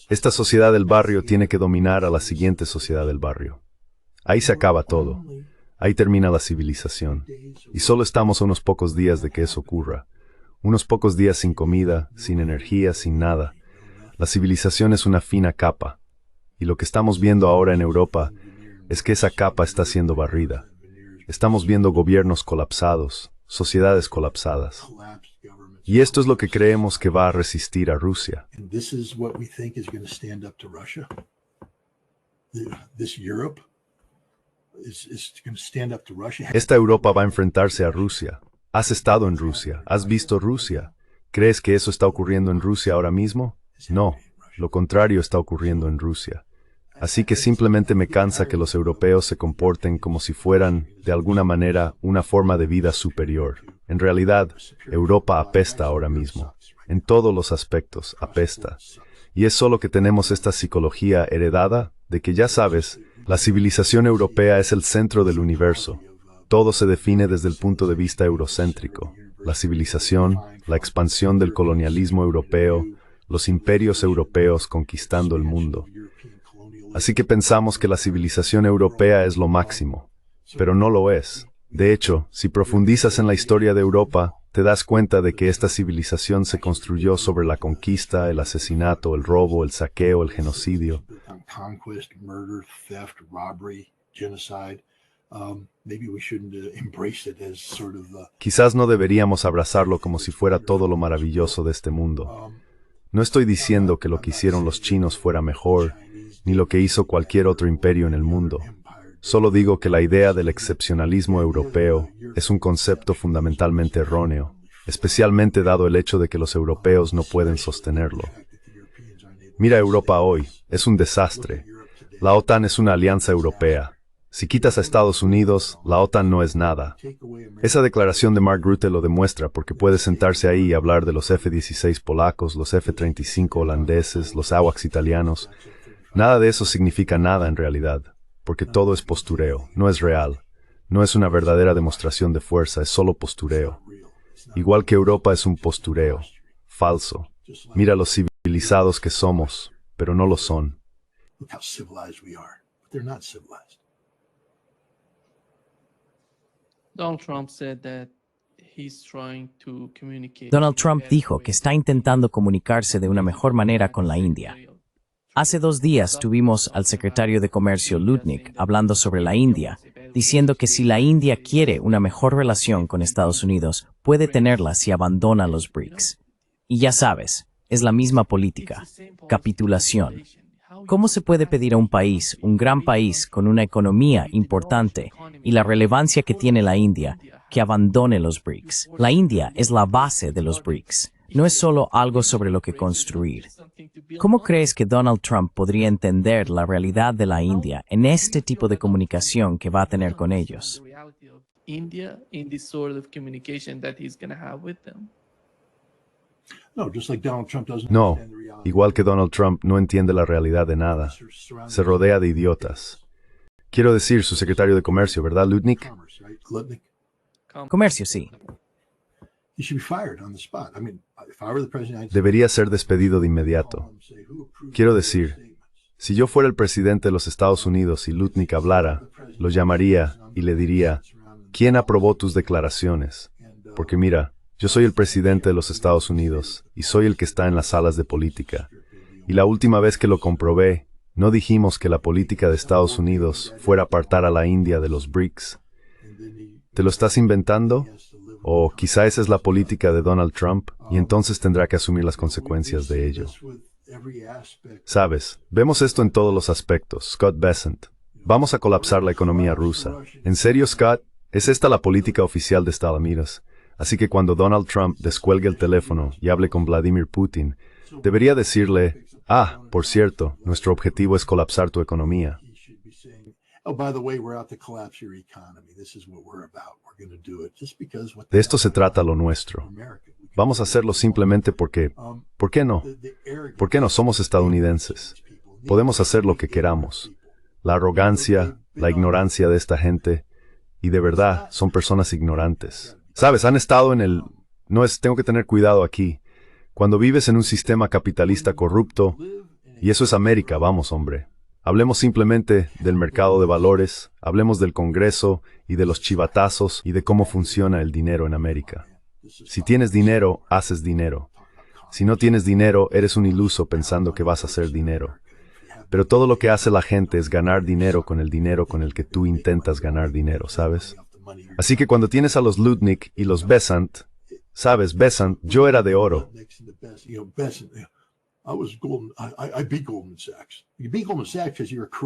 Esta sociedad del barrio tiene que dominar a la siguiente sociedad del barrio. Ahí se acaba todo. Ahí termina la civilización. Y solo estamos a unos pocos días de que eso ocurra. Unos pocos días sin comida, sin energía, sin nada. La civilización es una fina capa. Y lo que estamos viendo ahora en Europa es que esa capa está siendo barrida. Estamos viendo gobiernos colapsados, sociedades colapsadas. Y esto es lo que creemos que va a resistir a Rusia. Esta Europa va a enfrentarse a Rusia. ¿Has estado en Rusia? ¿Has visto Rusia? ¿Crees que eso está ocurriendo en Rusia ahora mismo? No, lo contrario está ocurriendo en Rusia. Así que simplemente me cansa que los europeos se comporten como si fueran, de alguna manera, una forma de vida superior. En realidad, Europa apesta ahora mismo. En todos los aspectos, apesta. Y es solo que tenemos esta psicología heredada de que, ya sabes, la civilización europea es el centro del universo. Todo se define desde el punto de vista eurocéntrico. La civilización, la expansión del colonialismo europeo, los imperios europeos conquistando el mundo. Así que pensamos que la civilización europea es lo máximo, pero no lo es. De hecho, si profundizas en la historia de Europa, te das cuenta de que esta civilización se construyó sobre la conquista, el asesinato, el robo, el saqueo, el genocidio. Quizás no deberíamos abrazarlo como si fuera todo lo maravilloso de este mundo. No estoy diciendo que lo que hicieron los chinos fuera mejor, ni lo que hizo cualquier otro imperio en el mundo. Solo digo que la idea del excepcionalismo europeo es un concepto fundamentalmente erróneo, especialmente dado el hecho de que los europeos no pueden sostenerlo. Mira Europa hoy, es un desastre. La OTAN es una alianza europea. Si quitas a Estados Unidos, la OTAN no es nada. Esa declaración de Mark Rutte lo demuestra porque puede sentarse ahí y hablar de los F-16 polacos, los F-35 holandeses, los AWACS italianos. Nada de eso significa nada en realidad, porque todo es postureo, no es real. No es una verdadera demostración de fuerza, es solo postureo. Igual que Europa es un postureo, falso. Mira los civilizados que somos, pero no lo son. Donald Trump dijo que está intentando comunicarse de una mejor manera con la India. Hace 2 días tuvimos al secretario de Comercio Lutnick hablando sobre la India, diciendo que si la India quiere una mejor relación con Estados Unidos, puede tenerla si abandona los BRICS. Y ya sabes, es la misma política, capitulación. ¿Cómo se puede pedir a un país, un gran país con una economía importante y la relevancia que tiene la India, que abandone los BRICS? La India es la base de los BRICS. No es solo algo sobre lo que construir. ¿Cómo crees que Donald Trump podría entender la realidad de la India en este tipo de comunicación que va a tener con ellos? No, igual que Donald Trump no entiende la realidad de nada. Se rodea de idiotas. Quiero decir, su secretario de Comercio, ¿verdad, Lutnick? Comercio, sí. Debería ser despedido de inmediato. Quiero decir, si yo fuera el presidente de los Estados Unidos y Lutnick hablara, lo llamaría y le diría, ¿quién aprobó tus declaraciones? Porque mira, yo soy el presidente de los Estados Unidos y soy el que está en las salas de política. Y la última vez que lo comprobé, no dijimos que la política de Estados Unidos fuera apartar a la India de los BRICS. ¿Te lo estás inventando? O quizá esa es la política de Donald Trump y entonces tendrá que asumir las consecuencias de ello. Sabes, vemos esto en todos los aspectos. Scott Bessent. Vamos a colapsar la economía rusa. ¿En serio, Scott? ¿Es esta la política oficial de Estados Unidos? Así que cuando Donald Trump descuelgue el teléfono y hable con Vladimir Putin, debería decirle, por cierto, nuestro objetivo es colapsar tu economía. De esto se trata lo nuestro. Vamos a hacerlo simplemente porque, ¿por qué no? ¿Por qué no somos estadounidenses? Podemos hacer lo que queramos. La arrogancia, la ignorancia de esta gente, y de verdad, son personas ignorantes. ¿Sabes? Han estado en el... tengo que tener cuidado aquí. Cuando vives en un sistema capitalista corrupto, y eso es América, vamos, hombre. Hablemos simplemente del mercado de valores, hablemos del Congreso y de los chivatazos y de cómo funciona el dinero en América. Si tienes dinero, haces dinero. Si no tienes dinero, eres un iluso pensando que vas a hacer dinero. Pero todo lo que hace la gente es ganar dinero con el que tú intentas ganar dinero, ¿sabes? Así que cuando tienes a los Lutnick y los Bessent, ¿sabes? Bessent, yo era de oro.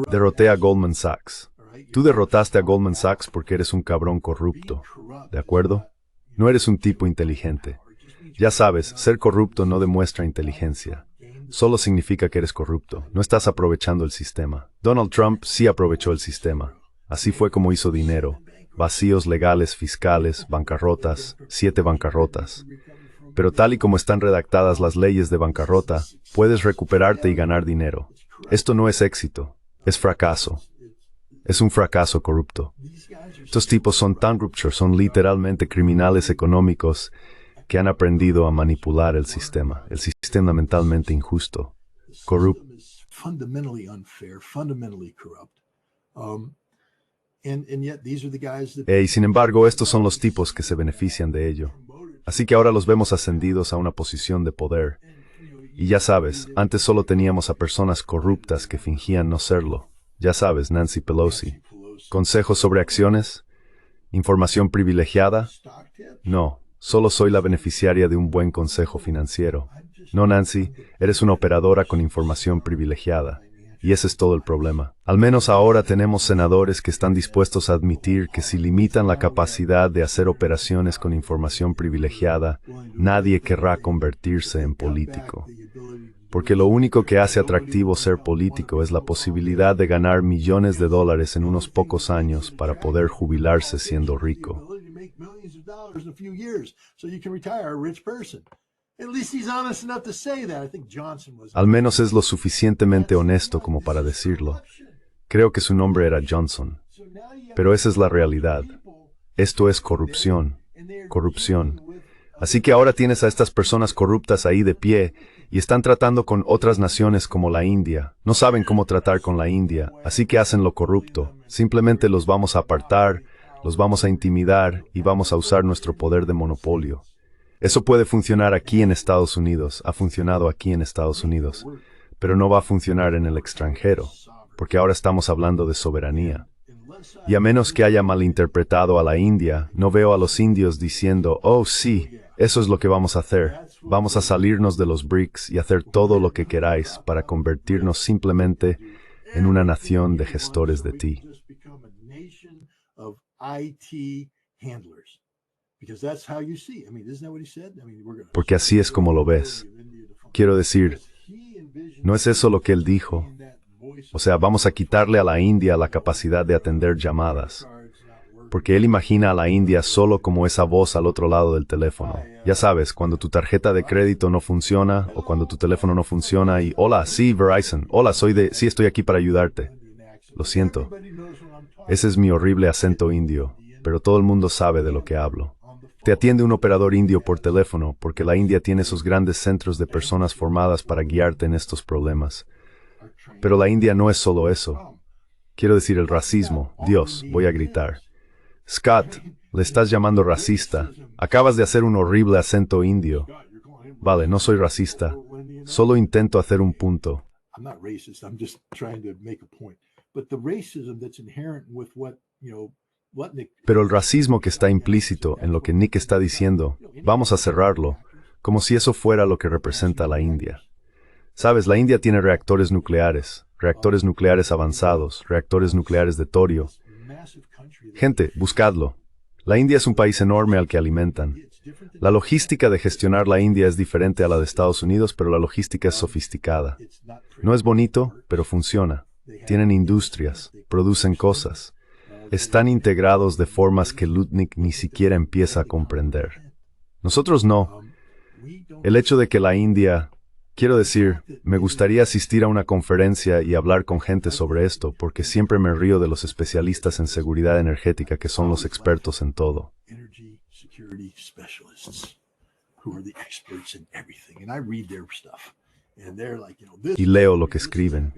Derroté a Goldman Sachs. Tú derrotaste a Goldman Sachs porque eres un cabrón corrupto, ¿de acuerdo? No eres un tipo inteligente. Ya sabes, ser corrupto no demuestra inteligencia. Solo significa que eres corrupto. No estás aprovechando el sistema. Donald Trump sí aprovechó el sistema. Así fue como hizo dinero. Vacíos legales, fiscales, bancarrotas, 7 bancarrotas. Pero tal y como están redactadas las leyes de bancarrota, puedes recuperarte y ganar dinero. Esto no es éxito, es fracaso. Es un fracaso corrupto. Estos tipos son tan rupture, son literalmente criminales económicos que han aprendido a manipular el sistema mentalmente injusto, corrupto. Fundamentally unfair, fundamentally corrupt. And yet these are the guys that Y sin embargo, estos son los tipos que se benefician de ello. Así que ahora los vemos ascendidos a una posición de poder. Y ya sabes, antes solo teníamos a personas corruptas que fingían no serlo. Ya sabes, Nancy Pelosi. ¿Consejos sobre acciones? ¿Información privilegiada? No, solo soy la beneficiaria de un buen consejo financiero. No, Nancy, eres una operadora con información privilegiada. Y ese es todo el problema. Al menos ahora tenemos senadores que están dispuestos a admitir que si limitan la capacidad de hacer operaciones con información privilegiada, nadie querrá convertirse en político. Porque lo único que hace atractivo ser político es la posibilidad de ganar millones de dólares en unos pocos años para poder jubilarse siendo rico. Al menos es lo suficientemente honesto como para decirlo. Creo que su nombre era Johnson. Pero esa es la realidad. Esto es corrupción. Corrupción. Así que ahora tienes a estas personas corruptas ahí de pie y están tratando con otras naciones como la India. No saben cómo tratar con la India, así que hacen lo corrupto. Simplemente los vamos a apartar, los vamos a intimidar y vamos a usar nuestro poder de monopolio. Eso puede funcionar aquí en Estados Unidos, ha funcionado aquí en Estados Unidos, pero no va a funcionar en el extranjero, porque ahora estamos hablando de soberanía. Y a menos que haya malinterpretado a la India, no veo a los indios diciendo, oh sí, eso es lo que vamos a hacer. Vamos a salirnos de los BRICS y hacer todo lo que queráis para convertirnos simplemente en una nación de gestores de ti. Porque así es como lo ves. Quiero decir, ¿no es eso lo que él dijo? O sea, vamos a quitarle a la India la capacidad de atender llamadas. Porque él imagina a la India solo como esa voz al otro lado del teléfono. Ya sabes, cuando tu tarjeta de crédito no funciona o cuando tu teléfono no funciona y hola, sí, Verizon, hola, sí, estoy aquí para ayudarte. Lo siento. Ese es mi horrible acento indio, pero todo el mundo sabe de lo que hablo. Te atiende un operador indio por teléfono porque la India tiene esos grandes centros de personas formadas para guiarte en estos problemas. Pero la India no es solo eso. Quiero decir el racismo. Dios, voy a gritar. Scott, le estás llamando racista. Acabas de hacer un horrible acento indio. Vale, no soy racista. Solo intento hacer un punto. Pero el racismo que está implícito en lo que Nick está diciendo, vamos a cerrarlo, como si eso fuera lo que representa a la India. Sabes, la India tiene reactores nucleares avanzados, reactores nucleares de torio. Gente, buscadlo. La India es un país enorme al que alimentan. La logística de gestionar la India es diferente a la de Estados Unidos, pero la logística es sofisticada. No es bonito, pero funciona. Tienen industrias, producen cosas. Están integrados de formas que Lutnick ni siquiera empieza a comprender. Nosotros no. El hecho de que la India... Quiero decir, me gustaría asistir a una conferencia y hablar con gente sobre esto, porque siempre me río de los especialistas en seguridad energética que son los expertos en todo. Y leo lo que escriben.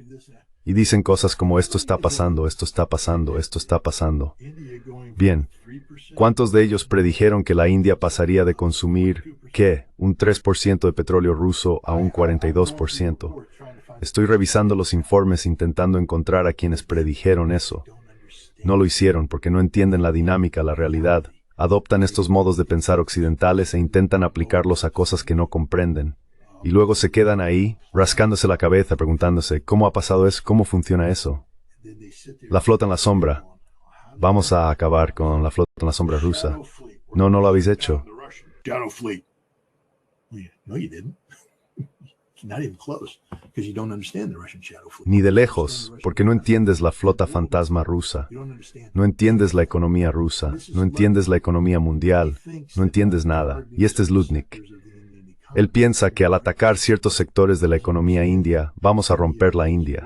Y dicen cosas como esto está pasando, esto está pasando, esto está pasando. Bien, ¿cuántos de ellos predijeron que la India pasaría de consumir, qué, un 3% de petróleo ruso a un 42%? Estoy revisando los informes intentando encontrar a quienes predijeron eso. No lo hicieron porque no entienden la dinámica, la realidad. Adoptan estos modos de pensar occidentales e intentan aplicarlos a cosas que no comprenden. Y luego se quedan ahí, rascándose la cabeza, preguntándose, ¿cómo ha pasado eso? ¿Cómo funciona eso? La flota en la sombra. Vamos a acabar con la flota en la sombra rusa. No lo habéis hecho. Ni de lejos, porque no entiendes la flota fantasma rusa. No entiendes la economía rusa. No entiendes la economía mundial. No entiendes nada. Y este es Lutnick. Él piensa que al atacar ciertos sectores de la economía india, vamos a romper la India.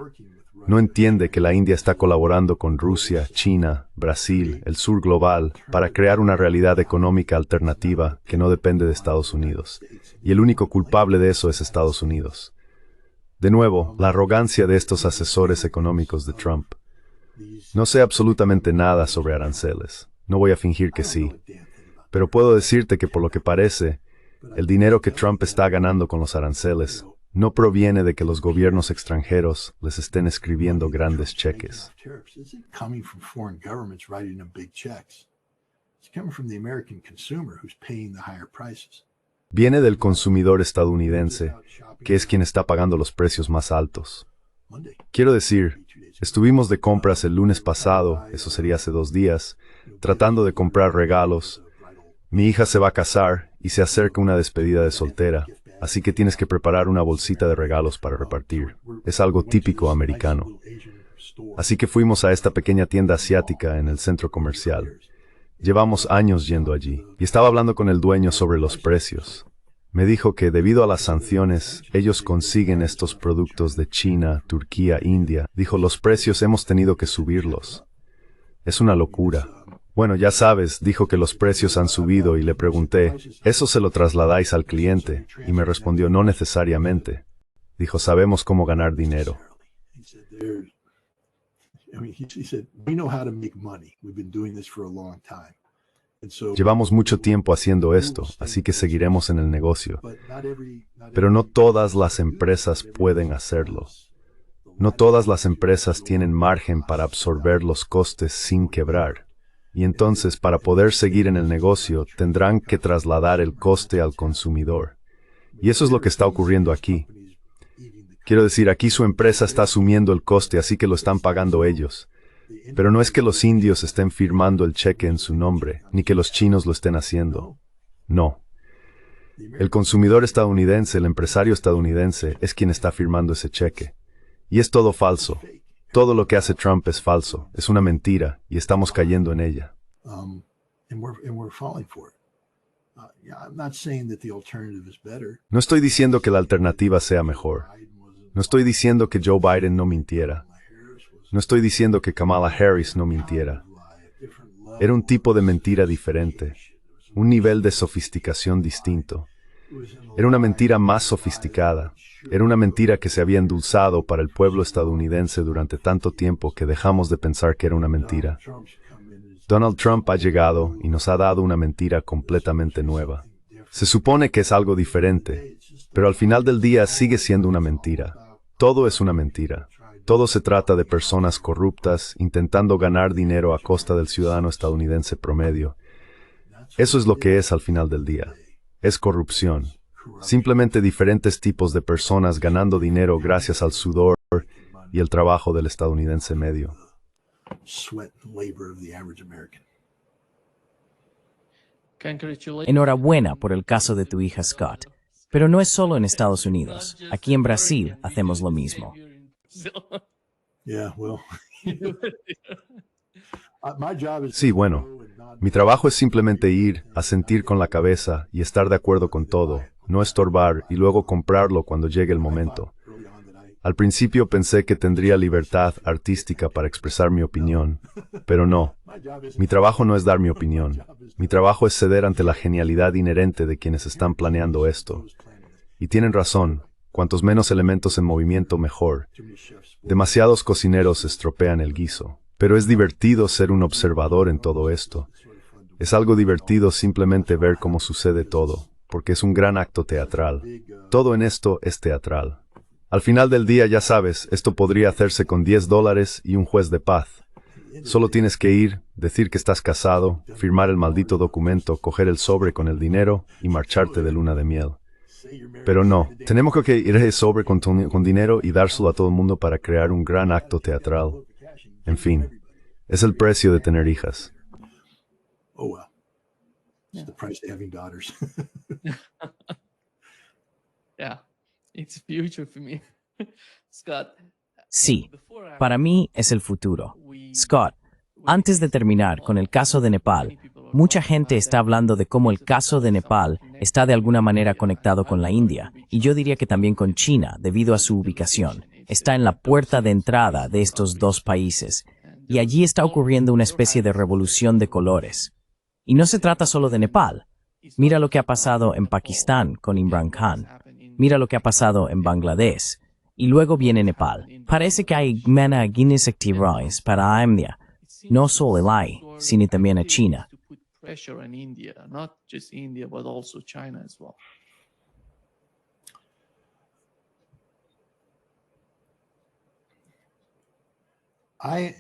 No entiende que la India está colaborando con Rusia, China, Brasil, el sur global, para crear una realidad económica alternativa que no depende de Estados Unidos. Y el único culpable de eso es Estados Unidos. De nuevo, la arrogancia de estos asesores económicos de Trump. No sé absolutamente nada sobre aranceles. No voy a fingir que sí. Pero puedo decirte que por lo que parece, el dinero que Trump está ganando con los aranceles no proviene de que los gobiernos extranjeros les estén escribiendo grandes cheques. Viene del consumidor estadounidense, que es quien está pagando los precios más altos. Quiero decir, estuvimos de compras el lunes pasado, eso sería hace 2 días, tratando de comprar regalos. Mi hija se va a casar y se acerca una despedida de soltera, así que tienes que preparar una bolsita de regalos para repartir. Es algo típico americano. Así que fuimos a esta pequeña tienda asiática en el centro comercial. Llevamos años yendo allí, y estaba hablando con el dueño sobre los precios. Me dijo que debido a las sanciones, ellos consiguen estos productos de China, Turquía, India. Dijo, los precios hemos tenido que subirlos. Es una locura. Bueno, ya sabes, dijo que los precios han subido y le pregunté, ¿eso se lo trasladáis al cliente? Y me respondió, no necesariamente. Dijo, sabemos cómo ganar dinero. Llevamos mucho tiempo haciendo esto, así que seguiremos en el negocio. Pero no todas las empresas pueden hacerlo. No todas las empresas tienen margen para absorber los costes sin quebrar. Y entonces, para poder seguir en el negocio, tendrán que trasladar el coste al consumidor. Y eso es lo que está ocurriendo aquí. Quiero decir, aquí su empresa está asumiendo el coste, así que lo están pagando ellos. Pero no es que los indios estén firmando el cheque en su nombre, ni que los chinos lo estén haciendo. No. El consumidor estadounidense, el empresario estadounidense, es quien está firmando ese cheque. Y es todo falso. Todo lo que hace Trump es falso, es una mentira, y estamos cayendo en ella. No estoy diciendo que la alternativa sea mejor. No estoy diciendo que Joe Biden no mintiera. No estoy diciendo que Kamala Harris no mintiera. Era un tipo de mentira diferente, un nivel de sofisticación distinto. Era una mentira más sofisticada. Era una mentira que se había endulzado para el pueblo estadounidense durante tanto tiempo que dejamos de pensar que era una mentira. Donald Trump ha llegado y nos ha dado una mentira completamente nueva. Se supone que es algo diferente, pero al final del día sigue siendo una mentira. Todo es una mentira. Todo se trata de personas corruptas intentando ganar dinero a costa del ciudadano estadounidense promedio. Eso es lo que es al final del día. Es corrupción. Simplemente diferentes tipos de personas ganando dinero gracias al sudor y el trabajo del estadounidense medio. Enhorabuena por el caso de tu hija Scott. Pero no es solo en Estados Unidos. Aquí en Brasil hacemos lo mismo. Sí, bueno. Mi trabajo es simplemente ir, asentir con la cabeza y estar de acuerdo con todo, no estorbar y luego comprarlo cuando llegue el momento. Al principio pensé que tendría libertad artística para expresar mi opinión, pero no. Mi trabajo no es dar mi opinión. Mi trabajo es ceder ante la genialidad inherente de quienes están planeando esto. Y tienen razón, cuantos menos elementos en movimiento mejor. Demasiados cocineros estropean el guiso. Pero es divertido ser un observador en todo esto. Es algo divertido simplemente ver cómo sucede todo, porque es un gran acto teatral. Todo en esto es teatral. Al final del día, ya sabes, esto podría hacerse con $10 y un juez de paz. Solo tienes que ir, decir que estás casado, firmar el maldito documento, coger el sobre con el dinero y marcharte de luna de miel. Pero no, tenemos que ir a ese sobre con dinero y dárselo a todo el mundo para crear un gran acto teatral. En fin, es el precio de tener hijas. Sí, para mí es el futuro. Scott, antes de terminar con el caso de Nepal, mucha gente está hablando de cómo el caso de Nepal está de alguna manera conectado con la India, y yo diría que también con China, debido a su ubicación. está en la puerta de entrada de estos dos países, y allí está ocurriendo una especie de revolución de colores. Y no se trata solo de Nepal. Mira lo que ha pasado en Pakistán con Imran Khan. Mira lo que ha pasado en Bangladesh. Y luego viene Nepal. Parece que hay mana Guinness actividades para India, no solo el AI, sino también a China. Pressure on India, not just India, but also China as well. I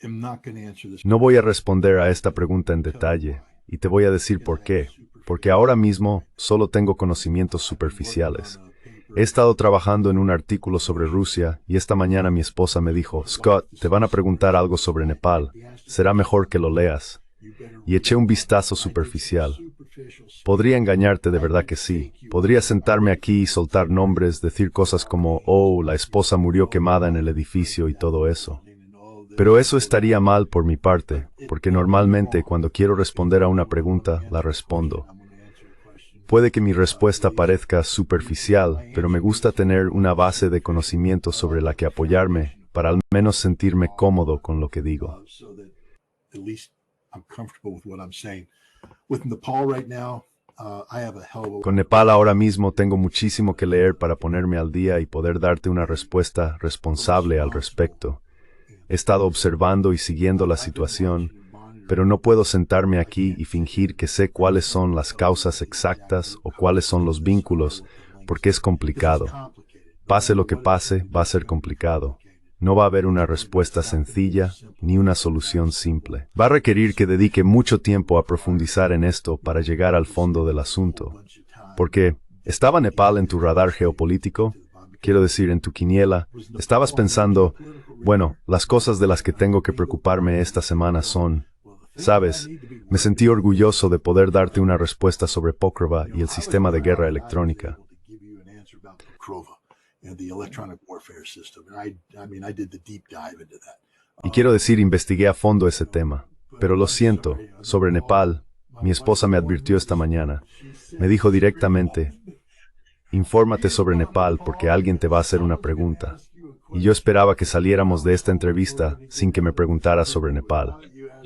am not going to answer this. No voy a responder a esta pregunta en detalle, y te voy a decir por qué. Porque ahora mismo solo tengo conocimientos superficiales. He estado trabajando en un artículo sobre Rusia y esta mañana mi esposa me dijo, Scott, te van a preguntar algo sobre Nepal. Será mejor que lo leas. Y eché un vistazo superficial. Podría engañarte, de verdad que sí. Podría sentarme aquí y soltar nombres, decir cosas como, oh, la esposa murió quemada en el edificio y todo eso. Pero eso estaría mal por mi parte, porque normalmente cuando quiero responder a una pregunta, la respondo. Puede que mi respuesta parezca superficial, pero me gusta tener una base de conocimiento sobre la que apoyarme para al menos sentirme cómodo con lo que digo. At least I'm comfortable with what I'm saying. With Nepal right now, I have a hell of a... Con Nepal ahora mismo tengo muchísimo que leer para ponerme al día y poder darte una respuesta responsable al respecto. He estado observando y siguiendo la situación, pero no puedo sentarme aquí y fingir que sé cuáles son las causas exactas o cuáles son los vínculos, porque es complicado. Pase lo que pase, va a ser complicado. No va a haber una respuesta sencilla ni una solución simple. Va a requerir que dedique mucho tiempo a profundizar en esto para llegar al fondo del asunto. Porque, ¿estaba Nepal en tu radar geopolítico? Quiero decir, en tu quiniela. ¿Estabas pensando, bueno, las cosas de las que tengo que preocuparme esta semana son... Sabes, me sentí orgulloso de poder darte una respuesta sobre Pokrova y el sistema de guerra electrónica. Y quiero decir, investigué a fondo ese tema. Pero lo siento, sobre Nepal, mi esposa me advirtió esta mañana. Me dijo directamente, infórmate sobre Nepal porque alguien te va a hacer una pregunta. Y yo esperaba que saliéramos de esta entrevista sin que me preguntaras sobre Nepal.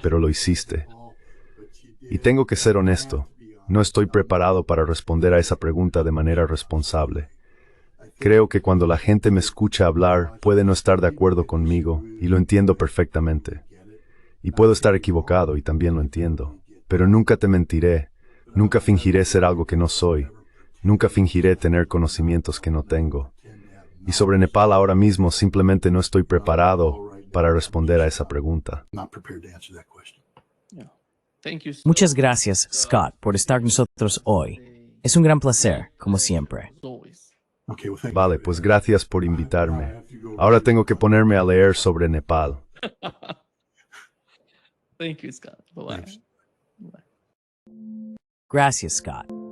Pero lo hiciste. Y tengo que ser honesto, no estoy preparado para responder a esa pregunta de manera responsable. Creo que cuando la gente me escucha hablar puede no estar de acuerdo conmigo, y lo entiendo perfectamente. Y puedo estar equivocado, y también lo entiendo. Pero nunca te mentiré, nunca fingiré ser algo que no soy, nunca fingiré tener conocimientos que no tengo. Y sobre Nepal ahora mismo simplemente no estoy preparado para responder a esa pregunta. Muchas gracias, Scott, por estar con nosotros hoy. Es un gran placer, como siempre. Vale, pues gracias por invitarme. Ahora tengo que ponerme a leer sobre Nepal. Thank you, Scott. Bye-bye. Gracias, Scott.